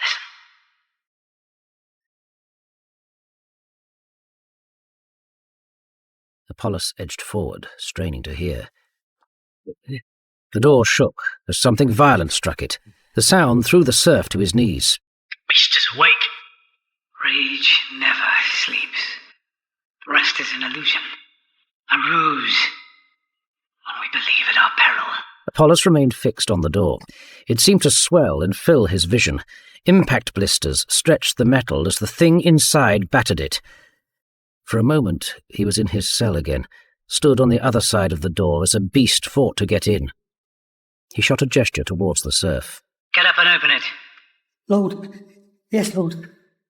[SPEAKER 5] Listen.
[SPEAKER 1] Apollos edged forward, straining to hear. The door shook as something violent struck it. The sound threw the serf to his knees.
[SPEAKER 6] Beast is awake.
[SPEAKER 5] Rage never sleeps. The rest is an illusion. A ruse. When we believe at our peril.
[SPEAKER 1] Apollos remained fixed on the door. It seemed to swell and fill his vision. Impact blisters stretched the metal as the thing inside battered it. For a moment, he was in his cell again, stood on the other side of the door as a beast fought to get in. He shot a gesture towards the serf.
[SPEAKER 5] Get up and open it.
[SPEAKER 9] Lord. Yes, Lord.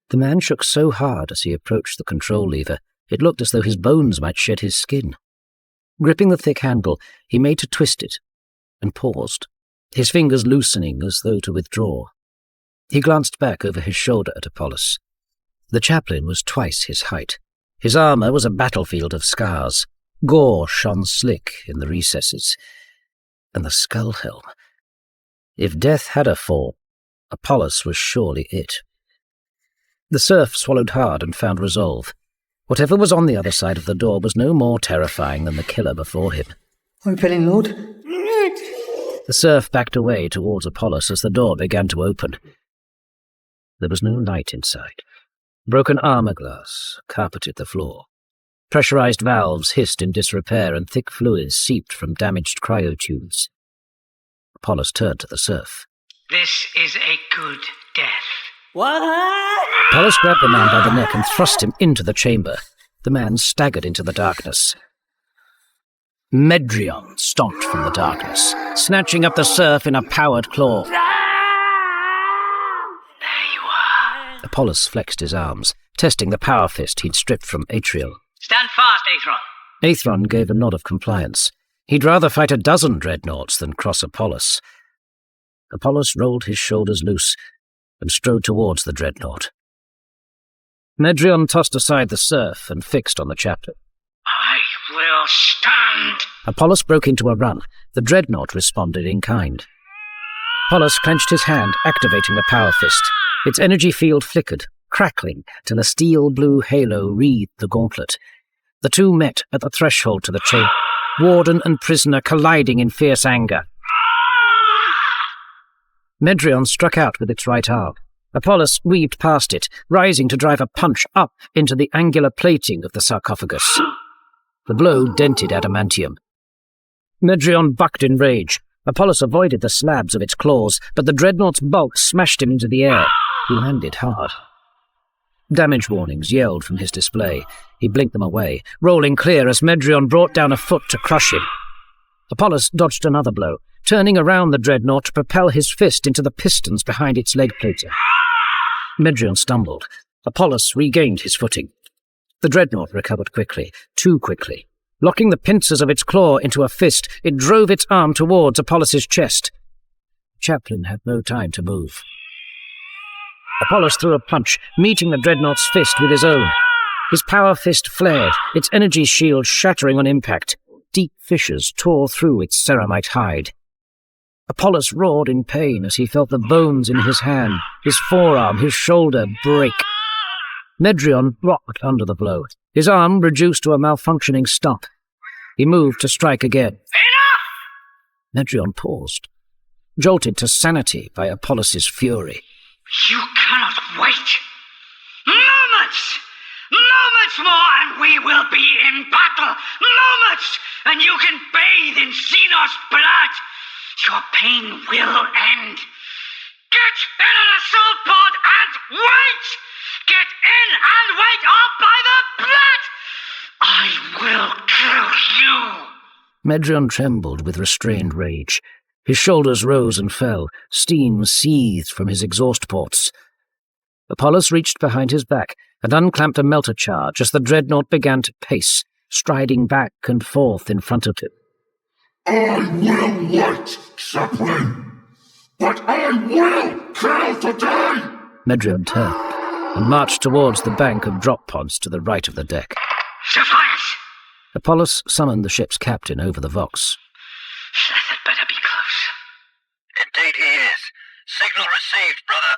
[SPEAKER 1] The man shook so hard as he approached the control lever, it looked as though his bones might shed his skin. Gripping the thick handle, he made to twist it, and paused, his fingers loosening as though to withdraw. He glanced back over his shoulder at Apollos. The chaplain was twice his height. His armour was a battlefield of scars. Gore shone slick in the recesses. And the skull helm. If death had a form, Apollos was surely it. The serf swallowed hard and found resolve. Whatever was on the other side of the door was no more terrifying than the killer before him.
[SPEAKER 9] Opening, Lord.
[SPEAKER 1] The serf backed away towards Apollos as the door began to open. There was no light inside. Broken armor glass carpeted the floor. Pressurized valves hissed in disrepair, and thick fluids seeped from damaged cryotubes. Apollos turned to the serf.
[SPEAKER 5] This is a good death.
[SPEAKER 2] What?
[SPEAKER 1] Apollos grabbed the man by the neck and thrust him into the chamber. The man staggered into the darkness. Medrion stomped from the darkness, snatching up the serf in a powered claw.
[SPEAKER 5] There you are.
[SPEAKER 1] Apollos flexed his arms, testing the power fist he'd stripped from Atriel.
[SPEAKER 5] Stand fast, Aethron.
[SPEAKER 1] Aethron gave a nod of compliance. He'd rather fight a dozen dreadnoughts than cross Apollos. Apollos rolled his shoulders loose and strode towards the dreadnought. Medrion tossed aside the serf and fixed on the chaplain.
[SPEAKER 5] I will stand.
[SPEAKER 1] Apollos broke into a run. The dreadnought responded in kind. Apollos clenched his hand, activating the power fist. Its energy field flickered, crackling, till a steel-blue halo wreathed the gauntlet. The two met at the threshold to the chamber, warden and prisoner colliding in fierce anger. Medrion struck out with its right arm. Apollos weaved past it, rising to drive a punch up into the angular plating of the sarcophagus. The blow dented adamantium. Medrion bucked in rage. Apollos avoided the slabs of its claws, but the dreadnought's bulk smashed him into the air. He landed hard. Damage warnings yelled from his display. He blinked them away, rolling clear as Medrion brought down a foot to crush him. Apollos dodged another blow, turning around the dreadnought to propel his fist into the pistons behind its leg plating. Medrion stumbled. Apollos regained his footing. The dreadnought recovered quickly, too quickly. Locking the pincers of its claw into a fist, it drove its arm towards Apollos's chest. Chaplain had no time to move. Apollos threw a punch, meeting the dreadnought's fist with his own. His power fist flared, its energy shield shattering on impact. Deep fissures tore through its ceramite hide. Apollos roared in pain as he felt the bones in his hand, his forearm, his shoulder break. Medrion rocked under the blow, his arm reduced to a malfunctioning stump. He moved to strike again.
[SPEAKER 5] Enough!
[SPEAKER 1] Medrion paused, jolted to sanity by Apollos's fury.
[SPEAKER 5] You cannot wait. Moments! Moments more and we will be in battle! Moments! And you can bathe in Xenos blood! Your pain will end. Get in an assault pod and wait! Get in and wait up by the blood! I will kill you!
[SPEAKER 1] Medrion trembled with restrained rage. His shoulders rose and fell. Steam seethed from his exhaust ports. Apollos reached behind his back and unclamped a melter charge as the dreadnought began to pace, striding back and forth in front of him.
[SPEAKER 3] I will wait, chaplain, but I will kill today!
[SPEAKER 1] Medrion turned and marched towards the bank of drop pods to the right of the deck.
[SPEAKER 5] Defiance!
[SPEAKER 1] Apollos summoned the ship's captain over the Vox.
[SPEAKER 5] Seth had better be close.
[SPEAKER 7] Indeed he is. Signal received, brother.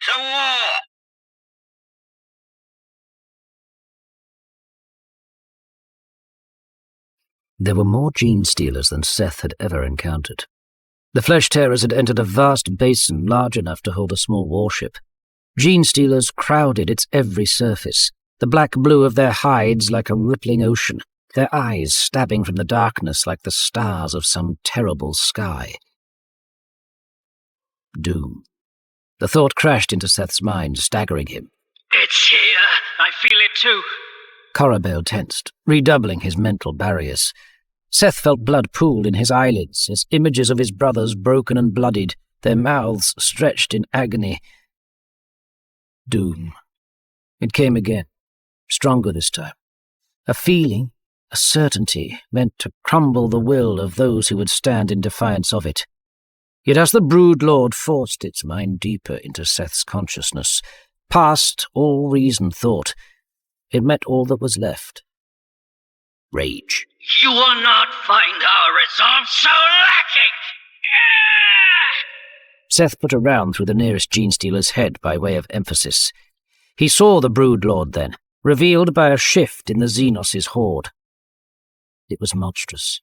[SPEAKER 7] To war!
[SPEAKER 1] There were more gene-stealers than Seth had ever encountered. The flesh-tearers had entered a vast basin large enough to hold a small warship. Gene-stealers crowded its every surface, the black blue of their hides like a rippling ocean, their eyes stabbing from the darkness like the stars of some terrible sky. Doom. The thought crashed into Seth's mind, staggering him.
[SPEAKER 5] It's here. I feel it too.
[SPEAKER 1] Corabel tensed, redoubling his mental barriers. Seth felt blood pool in his eyelids as images of his brothers broken and bloodied, their mouths stretched in agony. Doom. It came again, stronger this time. A feeling, a certainty, meant to crumble the will of those who would stand in defiance of it. Yet as the Brood Lord forced its mind deeper into Seth's consciousness, past all reasoned thought, it met all that was left. Rage.
[SPEAKER 5] You will not find our resolve so lacking!
[SPEAKER 1] Seth put a round through the nearest gene-stealer's head by way of emphasis. He saw the Brood Lord then, revealed by a shift in the Xenos' horde. It was monstrous.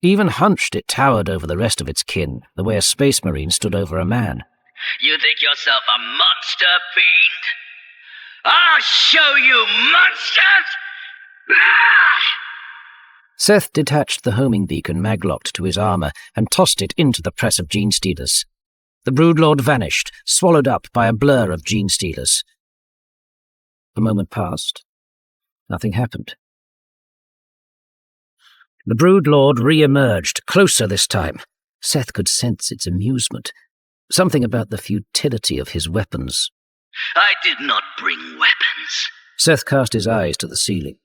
[SPEAKER 1] Even hunched, it towered over the rest of its kin, the way a space marine stood over a man.
[SPEAKER 5] You think yourself a monster, fiend? I'll show you, monsters! Ah!
[SPEAKER 1] Seth detached the homing beacon maglocked to his armour and tossed it into the press of Genestealers. The Broodlord vanished, swallowed up by a blur of Genestealers. A moment passed. Nothing happened. The Broodlord re-emerged, closer this time. Seth could sense its amusement. Something about the futility of his weapons.
[SPEAKER 5] I did not bring weapons.
[SPEAKER 1] Seth cast his eyes to the ceiling,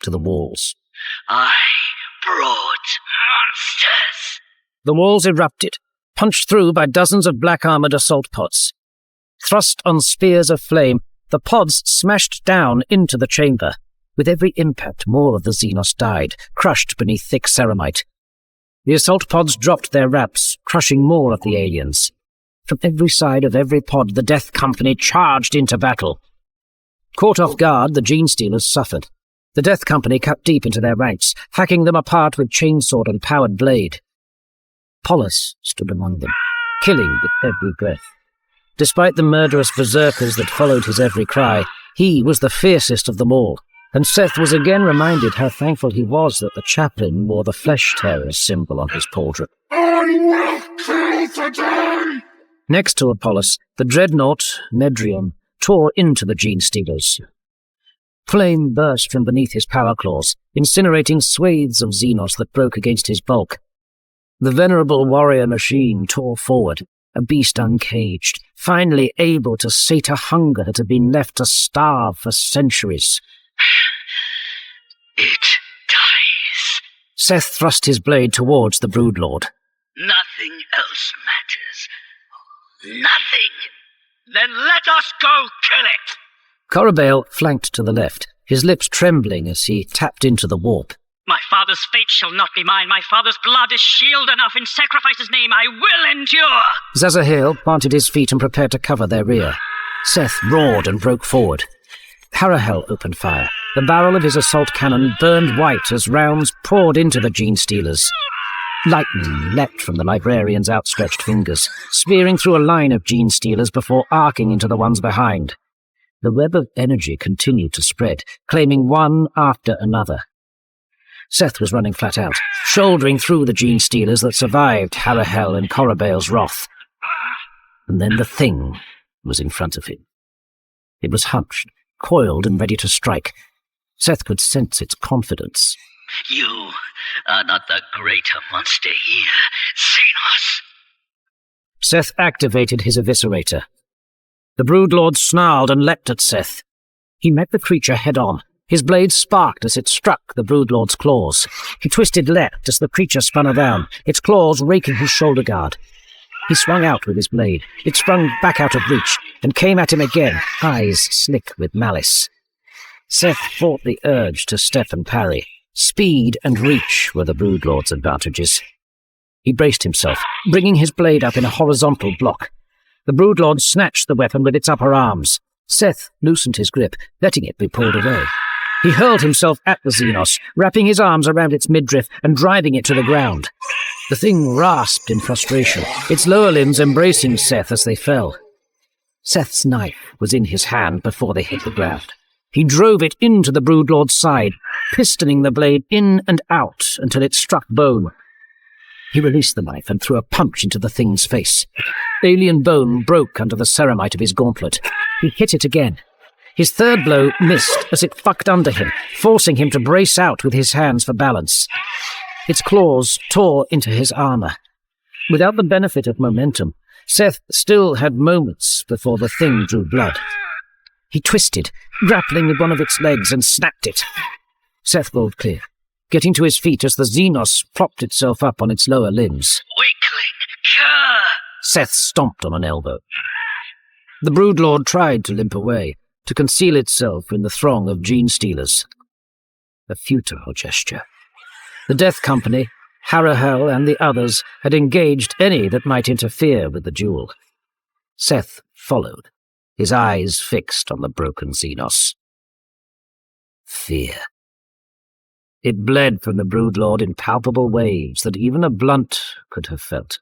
[SPEAKER 1] to the walls.
[SPEAKER 5] I brought monsters.
[SPEAKER 1] The walls erupted, punched through by dozens of black-armoured assault pods. Thrust on spears of flame, the pods smashed down into the chamber. With every impact, more of the Xenos died, crushed beneath thick ceramite. The assault pods dropped their wraps, crushing more of the aliens. From every side of every pod, the Death Company charged into battle. Caught off guard, the Genestealers suffered. The Death Company cut deep into their ranks, hacking them apart with chainsword and powered blade. Polis stood among them, killing with every breath. Despite the murderous berserkers that followed his every cry, he was the fiercest of them all, and Seth was again reminded how thankful he was that the chaplain wore the flesh-tearer's symbol on his pauldron.
[SPEAKER 3] I will kill today!
[SPEAKER 1] Next to Apollos, the dreadnought, Medrion, tore into the Genestealers. Flame burst from beneath his power claws, incinerating swathes of Xenos that broke against his bulk. The venerable warrior machine tore forward, a beast uncaged, finally able to sate a hunger that had been left to starve for centuries.
[SPEAKER 5] It dies.
[SPEAKER 1] Seth thrust his blade towards the Broodlord.
[SPEAKER 5] Nothing else matters. Nothing. Then let us go kill it!
[SPEAKER 1] Corabale flanked to the left, his lips trembling as he tapped into the warp.
[SPEAKER 5] My father's fate shall not be mine. My father's blood is shield enough. In sacrifice's name I will endure.
[SPEAKER 1] Zazahil planted his feet and prepared to cover their rear. Seth roared and broke forward. Harahel opened fire. The barrel of his assault cannon burned white as rounds poured into the Genestealers. Lightning leapt from the librarian's outstretched fingers, spearing through a line of Genestealers before arcing into the ones behind. The web of energy continued to spread, claiming one after another. Seth was running flat out, shouldering through the Genestealers that survived Harahel and Corabale's wrath. And then the thing was in front of him. It was hunched, coiled and ready to strike. Seth could sense its confidence.
[SPEAKER 5] You are not the greater monster here, Xenos.
[SPEAKER 1] Seth activated his eviscerator. The Broodlord snarled and leapt at Seth. He met the creature head-on. His blade sparked as it struck the Broodlord's claws. He twisted left as the creature spun around, its claws raking his shoulder guard. He swung out with his blade. It sprung back out of reach and came at him again, eyes slick with malice. Seth fought the urge to step and parry. Speed and reach were the Broodlord's advantages. He braced himself, bringing his blade up in a horizontal block. The Broodlord snatched the weapon with its upper arms. Seth loosened his grip, letting it be pulled away. He hurled himself at the Xenos, wrapping his arms around its midriff and driving it to the ground. The thing rasped in frustration, its lower limbs embracing Seth as they fell. Seth's knife was in his hand before they hit the ground. He drove it into the Broodlord's side, pistoning the blade in and out until it struck bone. He released the knife and threw a punch into the thing's face. Alien bone broke under the ceramite of his gauntlet. He hit it again. His third blow missed as it fucked under him, forcing him to brace out with his hands for balance. Its claws tore into his armor. Without the benefit of momentum, Seth still had moments before the thing drew blood. He twisted, grappling with one of its legs, and snapped it. Seth rolled clear, getting to his feet as the Xenos propped itself up on its lower limbs.
[SPEAKER 5] Weakling, cur!
[SPEAKER 1] Seth stomped on an elbow. The Broodlord tried to limp away, to conceal itself in the throng of Genestealers. A futile gesture. The Death Company, Harahel, and the others had engaged any that might interfere with the duel. Seth followed, his eyes fixed on the broken Xenos. Fear. It bled from the Broodlord in palpable waves that even a blunt could have felt.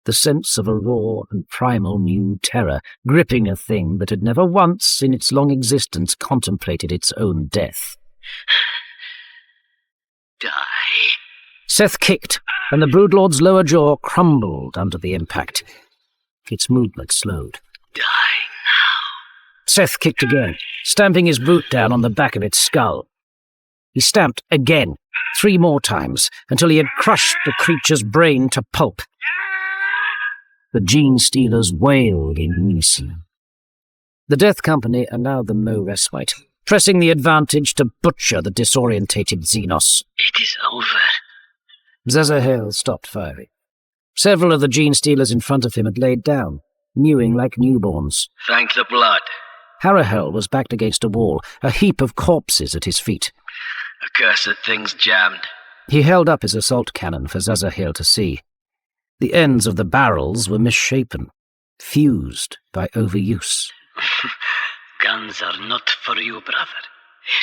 [SPEAKER 1] the sense of a raw and primal new terror gripping a thing that had never once in its long existence contemplated its own death.
[SPEAKER 5] Die.
[SPEAKER 1] Seth kicked, and the Broodlord's lower jaw crumbled under the impact. Its movement slowed.
[SPEAKER 5] Die now.
[SPEAKER 1] Seth kicked again, stamping his boot down on the back of its skull. He stamped again, 3 more times, until he had crushed the creature's brain to pulp. The Gene Stealers wailed in unison. The Death Company allowed them no respite, pressing the advantage to butcher the disorientated Xenos.
[SPEAKER 5] It is over.
[SPEAKER 1] Zazahel stopped firing. Several of the Gene Stealers in front of him had laid down, mewing like newborns.
[SPEAKER 5] Thank the blood.
[SPEAKER 1] Harahel was backed against a wall, a heap of corpses at his feet.
[SPEAKER 5] Accursed thing's jammed.
[SPEAKER 1] He held up his assault cannon for Zazahel to see. The ends of the barrels were misshapen, fused by overuse.
[SPEAKER 5] Guns are not for you, brother.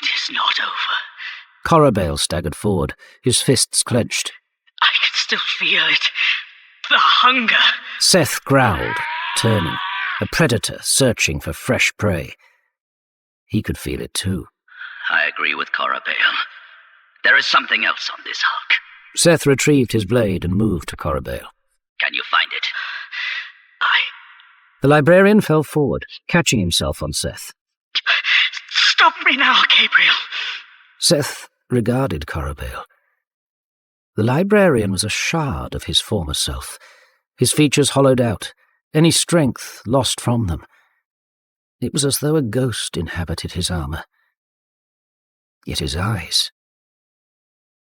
[SPEAKER 5] It is not over.
[SPEAKER 1] Corabale staggered forward, his fists clenched.
[SPEAKER 5] I can still feel it. The hunger.
[SPEAKER 1] Seth growled, turning, a predator searching for fresh prey. He could feel it too.
[SPEAKER 5] I agree with Corabale. There is something else on this hulk.
[SPEAKER 1] Seth retrieved his blade and moved to Corabale.
[SPEAKER 5] Can you find it?
[SPEAKER 1] The librarian fell forward, catching himself on Seth.
[SPEAKER 5] Stop me now, Gabriel.
[SPEAKER 1] Seth regarded Corabale. The librarian was a shard of his former self, his features hollowed out, any strength lost from them. It was as though a ghost inhabited his armor. Yet his eyes.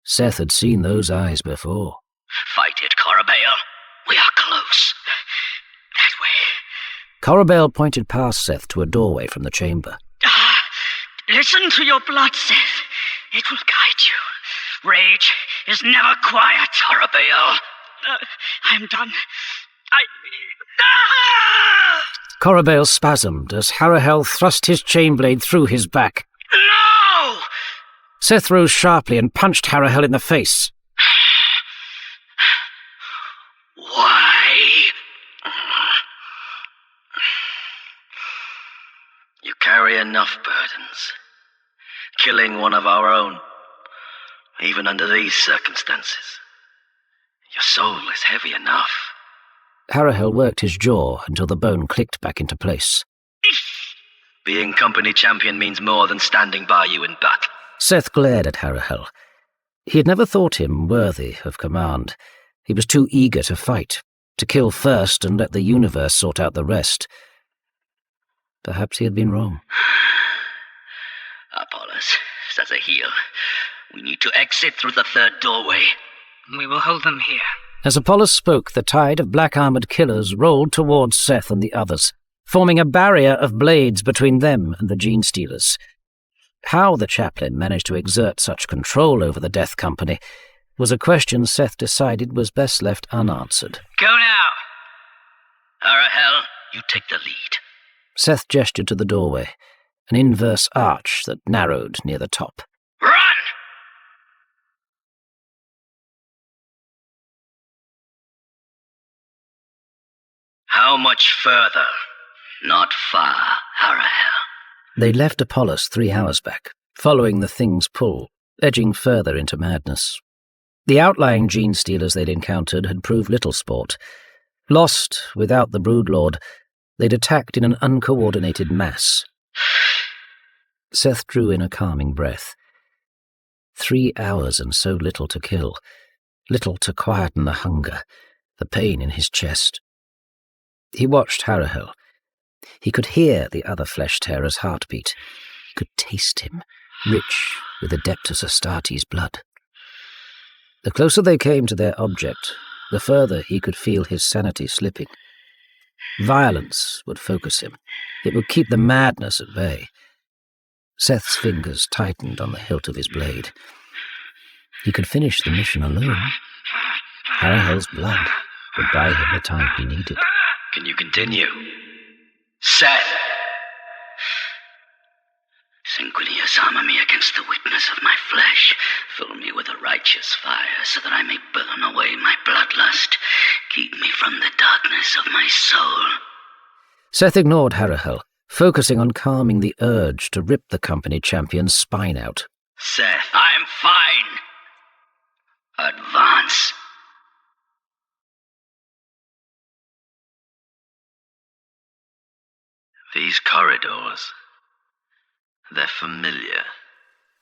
[SPEAKER 1] Seth had seen those eyes before.
[SPEAKER 5] Fight it, Corabale. We are close. That way.
[SPEAKER 1] Corabale pointed past Seth to a doorway from the chamber.
[SPEAKER 5] Listen to your blood, Seth. It will guide you. Rage is never quiet, Corabale. I'm done.
[SPEAKER 1] Corabale spasmed as Harahel thrust his chainblade through his back.
[SPEAKER 5] No!
[SPEAKER 1] Seth rose sharply and punched Harahel in the face.
[SPEAKER 5] Why? You carry enough burdens. Killing one of our own, even under these circumstances. Your soul is heavy enough.
[SPEAKER 1] Harahel worked his jaw until the bone clicked back into place.
[SPEAKER 5] Being company champion means more than standing by you in battle.
[SPEAKER 1] Seth glared at Harahel. He had never thought him worthy of command. He was too eager to fight, to kill first and let the universe sort out the rest. Perhaps he had been wrong.
[SPEAKER 5] Apollos, Zazahel, we need to exit through the third doorway. We will hold them here.
[SPEAKER 1] As Apollos spoke, the tide of black-armored killers rolled towards Seth and the others, forming a barrier of blades between them and the Gene Stealers. How the chaplain managed to exert such control over the Death Company was a question Seth decided was best left unanswered.
[SPEAKER 5] Go now! Harahel, you take the lead.
[SPEAKER 1] Seth gestured to the doorway, an inverse arch that narrowed near the top.
[SPEAKER 5] Run! How much further? Not far, Harahel.
[SPEAKER 1] They left Apollos 3 hours back, following the thing's pull, edging further into madness. The outlying Gene Stealers they'd encountered had proved little sport. Lost without the Broodlord, they'd attacked in an uncoordinated mass. Seth drew in a calming breath. 3 hours and so little to kill, little to quieten the hunger, the pain in his chest. He watched Harahel. He could hear the other flesh-tearer's heartbeat, could taste him, rich with Adeptus Astartes' blood. The closer they came to their object, the further he could feel his sanity slipping. Violence would focus him. It would keep the madness at bay. Seth's fingers tightened on the hilt of his blade. He could finish the mission alone. Harahel's blood would buy him the time he needed.
[SPEAKER 5] Can you continue? Seth!
[SPEAKER 7] Sanguinius, armor me against the weakness of my flesh. Fill me with a righteous fire, so that I may burn away my bloodlust. Keep me from the darkness of my soul.
[SPEAKER 1] Seth ignored Harahel, focusing on calming the urge to rip the company champion's spine out.
[SPEAKER 7] Seth, I am fine. Advance.
[SPEAKER 8] These corridors, they're familiar.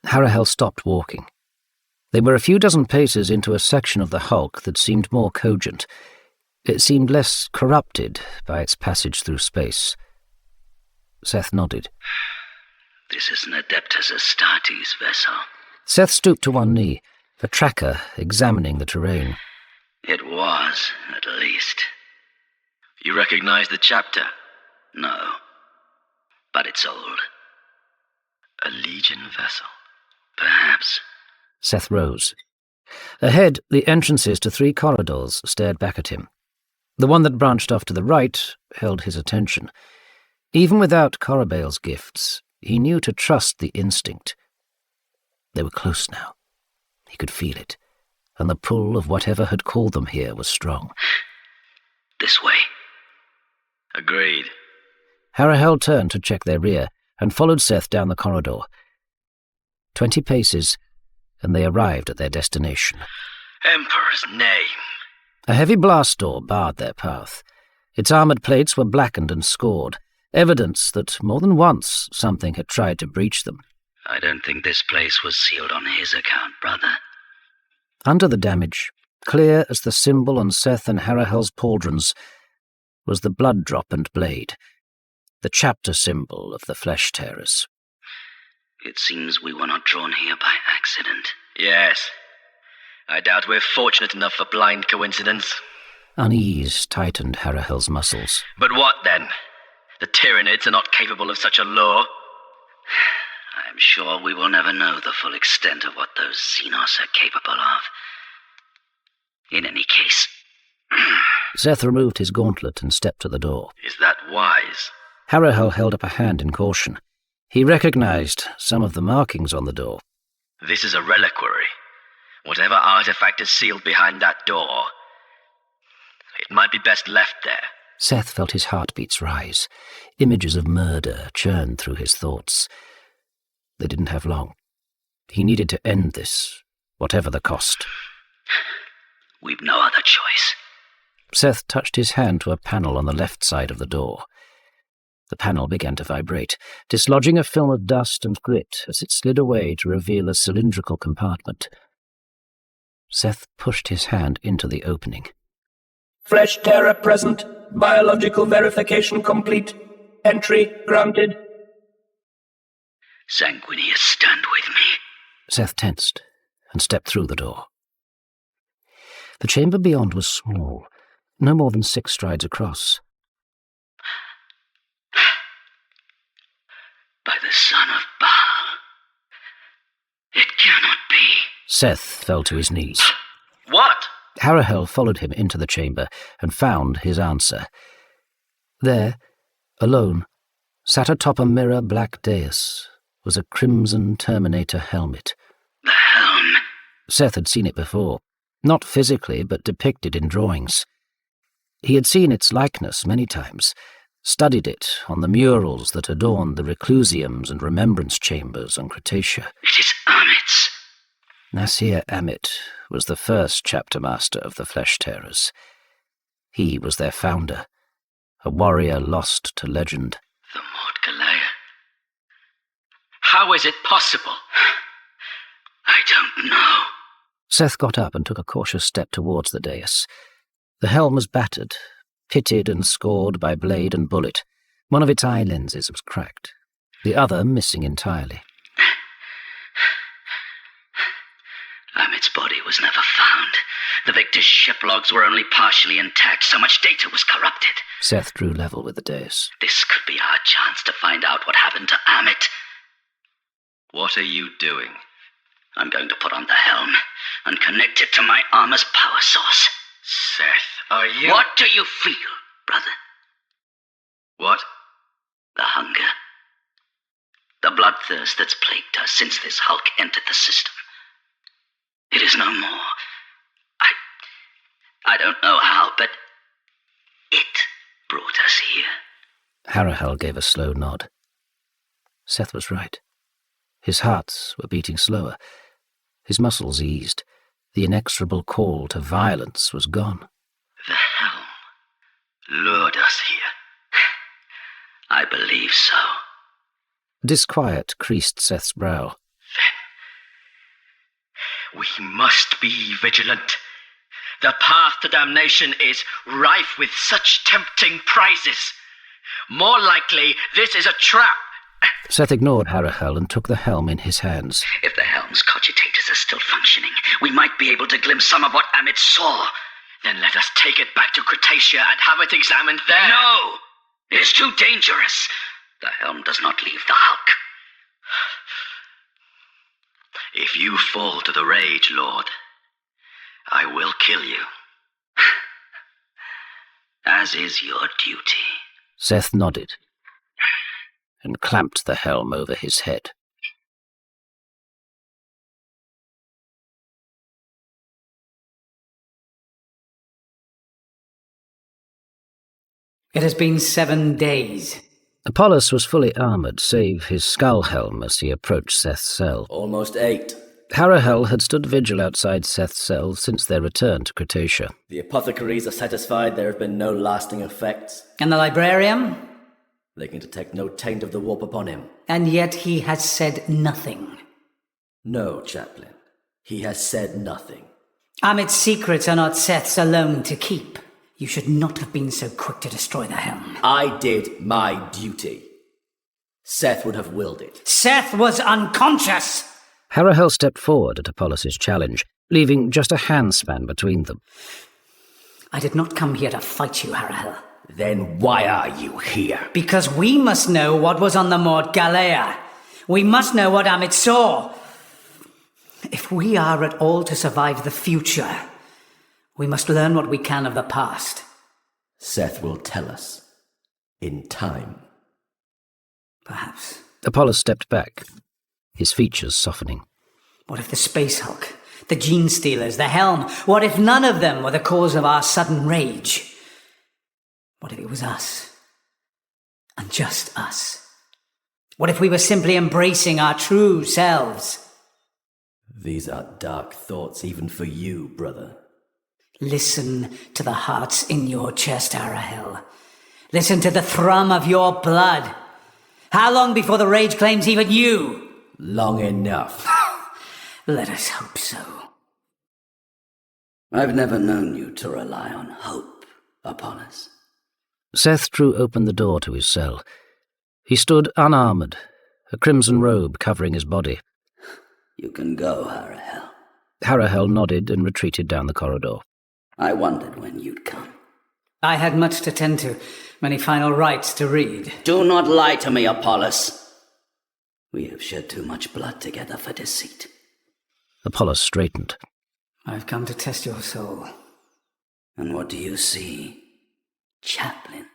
[SPEAKER 1] Harahel stopped walking. They were a few dozen paces into a section of the hulk that seemed more cogent. It seemed less corrupted by its passage through space. Seth nodded.
[SPEAKER 7] This is an Adeptus Astartes vessel.
[SPEAKER 1] Seth stooped to one knee, a tracker examining the terrain.
[SPEAKER 7] It was, at least.
[SPEAKER 8] You recognize the chapter?
[SPEAKER 7] No. But it's old.
[SPEAKER 8] A Legion vessel?
[SPEAKER 7] Perhaps.
[SPEAKER 1] Seth rose. Ahead, the entrances to 3 corridors stared back at him. The one that branched off to the right held his attention. Even without Corabale's gifts, he knew to trust the instinct. They were close now. He could feel it, and the pull of whatever had called them here was strong.
[SPEAKER 7] This way.
[SPEAKER 8] Agreed.
[SPEAKER 1] Harahel turned to check their rear and followed Seth down the corridor. 20 paces, and they arrived at their destination.
[SPEAKER 8] Emperor's name.
[SPEAKER 1] A heavy blast door barred their path. Its armoured plates were blackened and scored, evidence that more than once something had tried to breach them.
[SPEAKER 7] I don't think this place was sealed on his account, brother.
[SPEAKER 1] Under the damage, clear as the symbol on Seth and Harahel's pauldrons, was the blood drop and blade, the chapter symbol of the flesh tearers.
[SPEAKER 7] It seems we were not drawn here by accident.
[SPEAKER 8] Yes. I doubt we're fortunate enough for blind coincidence.
[SPEAKER 1] Unease tightened Harahel's muscles.
[SPEAKER 8] But what then? The Tyranids are not capable of such a law?
[SPEAKER 7] I am sure we will never know the full extent of what those Xenos are capable of. In any case...
[SPEAKER 1] Seth removed his gauntlet and stepped to the door.
[SPEAKER 8] Is that wise?
[SPEAKER 1] Harahel held up a hand in caution. He recognized some of the markings on the door.
[SPEAKER 8] This is a reliquary. Whatever artifact is sealed behind that door, it might be best left there.
[SPEAKER 1] Seth felt his heartbeats rise. Images of murder churned through his thoughts. They didn't have long. He needed to end this, whatever the cost.
[SPEAKER 7] We've no other choice.
[SPEAKER 1] Seth touched his hand to a panel on the left side of the door. The panel began to vibrate, dislodging a film of dust and grit as it slid away to reveal a cylindrical compartment. Seth pushed his hand into the opening.
[SPEAKER 10] Flesh terror present. Biological verification complete. Entry granted.
[SPEAKER 7] Sanguinius, stand with me.
[SPEAKER 1] Seth tensed and stepped through the door. The chamber beyond was small, no more than 6 strides across.
[SPEAKER 7] By the son of Baal. It cannot be.
[SPEAKER 1] Seth fell to his knees.
[SPEAKER 8] What?
[SPEAKER 1] Harahel followed him into the chamber and found his answer. There, alone, sat atop a mirror black dais, was a crimson Terminator helmet.
[SPEAKER 7] The helm.
[SPEAKER 1] Seth had seen it before, not physically, but depicted in drawings. He had seen its likeness many times, studied it on the murals that adorned the reclusiums and remembrance chambers on Cretaceous.
[SPEAKER 7] It is Amit's.
[SPEAKER 1] Nasir Amit was the first chapter master of the Flesh Tearers. He was their founder, a warrior lost to legend.
[SPEAKER 7] The Mordgalea.
[SPEAKER 8] How is it possible?
[SPEAKER 7] I don't know.
[SPEAKER 1] Seth got up and took a cautious step towards the dais. The helm was battered, pitted and scored by blade and bullet. One of its eye lenses was cracked, the other missing entirely.
[SPEAKER 7] Amit's body was never found. The victor's ship logs were only partially intact, so much data was corrupted.
[SPEAKER 1] Seth drew level with the dais.
[SPEAKER 7] This could be our chance to find out what happened to Amit.
[SPEAKER 8] What are you doing?
[SPEAKER 7] I'm going to put on the helm and connect it to my armor's power source.
[SPEAKER 8] Seth, are you...
[SPEAKER 7] What do you feel, brother?
[SPEAKER 8] What?
[SPEAKER 7] The hunger. The the bloodthirst that's plagued us since this hulk entered the system. It is no more. I don't know how, but it brought us here.
[SPEAKER 1] Harahel gave a slow nod. Seth was right. His hearts were beating slower. His muscles eased. The inexorable call to violence was gone.
[SPEAKER 7] The helm lured us here. I believe so.
[SPEAKER 1] Disquiet creased Seth's brow.
[SPEAKER 11] Then we must be vigilant. The path to damnation is rife with such tempting prizes. More likely, this is a trap.
[SPEAKER 1] Seth ignored Harahel and took the helm in his hands.
[SPEAKER 7] If the helm's cogitators are still functioning, we might be able to glimpse some of what Amit saw.
[SPEAKER 11] Then let us take it back to Cretacia and have it examined there.
[SPEAKER 7] No! It is too dangerous. The helm does not leave the hulk.
[SPEAKER 11] If you fall to the rage, Lord, I will kill you.
[SPEAKER 7] As is your duty.
[SPEAKER 1] Seth nodded and clamped the helm over his head.
[SPEAKER 2] It has been 7 days.
[SPEAKER 1] Apollos was fully armoured, save his skull helm as he approached Seth's cell.
[SPEAKER 8] Almost 8.
[SPEAKER 1] Harahel had stood vigil outside Seth's cell since their return to Cretacia.
[SPEAKER 8] The apothecaries are satisfied there have been no lasting effects.
[SPEAKER 2] And the librarian?
[SPEAKER 8] They can detect no taint of the warp upon him.
[SPEAKER 2] And yet he has said nothing.
[SPEAKER 8] No, Chaplain. He has said nothing.
[SPEAKER 2] Amit's secrets are not Seth's alone to keep. You should not have been so quick to destroy the helm.
[SPEAKER 8] I did my duty. Seth would have willed it.
[SPEAKER 2] Seth was unconscious!
[SPEAKER 1] Harahel stepped forward at Apollos' challenge, leaving just a handspan between them.
[SPEAKER 2] I did not come here to fight you, Harahel.
[SPEAKER 8] Then why are you here?
[SPEAKER 2] Because we must know what was on the Mort Galea. We must know what Amit saw. If we are at all to survive the future, we must learn what we can of the past.
[SPEAKER 8] Seth will tell us. In time.
[SPEAKER 2] Perhaps.
[SPEAKER 1] Apollos stepped back, his features softening.
[SPEAKER 2] What if the Space Hulk, the Gene Stealers, the Helm, what if none of them were the cause of our sudden rage? What if it was us? And just us? What if we were simply embracing our true selves?
[SPEAKER 8] These are dark thoughts even for you, brother.
[SPEAKER 2] Listen to the hearts in your chest, Harahel. Listen to the thrum of your blood. How long before the rage claims even you?
[SPEAKER 8] Long enough.
[SPEAKER 2] Let us hope so.
[SPEAKER 7] I've never known you to rely on hope, Apollos.
[SPEAKER 1] Seth drew open the door to his cell. He stood unarmoured, a crimson robe covering his body.
[SPEAKER 7] You can go, Harahel.
[SPEAKER 1] Harahel nodded and retreated down the corridor.
[SPEAKER 7] I wondered when you'd come.
[SPEAKER 2] I had much to tend to, many final rites to read.
[SPEAKER 7] Do not lie to me, Apollos. We have shed too much blood together for deceit.
[SPEAKER 1] Apollos straightened.
[SPEAKER 2] I've come to test your soul.
[SPEAKER 7] And what do you see, Chaplain?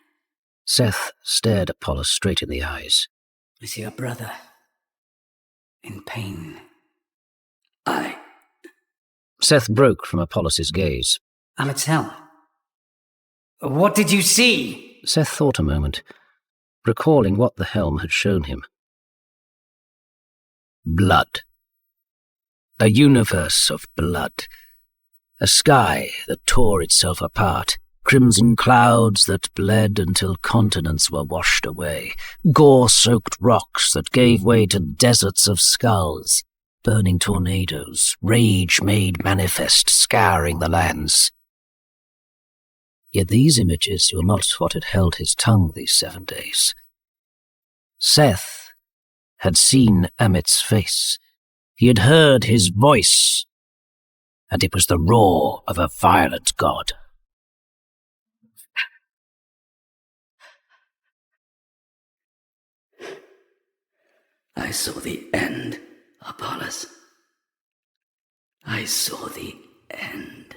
[SPEAKER 1] Seth stared Apollos straight in the eyes.
[SPEAKER 2] I see a brother. In pain.
[SPEAKER 1] Seth broke from Apollos' gaze.
[SPEAKER 2] Amit's helm. What did you see?
[SPEAKER 1] Seth thought a moment, recalling what the helm had shown him. Blood. A universe of blood. A sky that tore itself apart. Crimson clouds that bled until continents were washed away. Gore-soaked rocks that gave way to deserts of skulls. Burning tornadoes, rage made manifest, scouring the lands. Yet these images were not what had held his tongue these 7 days. Seth had seen Amit's face. He had heard his voice, and it was the roar of a violent god.
[SPEAKER 7] I saw the end, Apollos. I saw the end.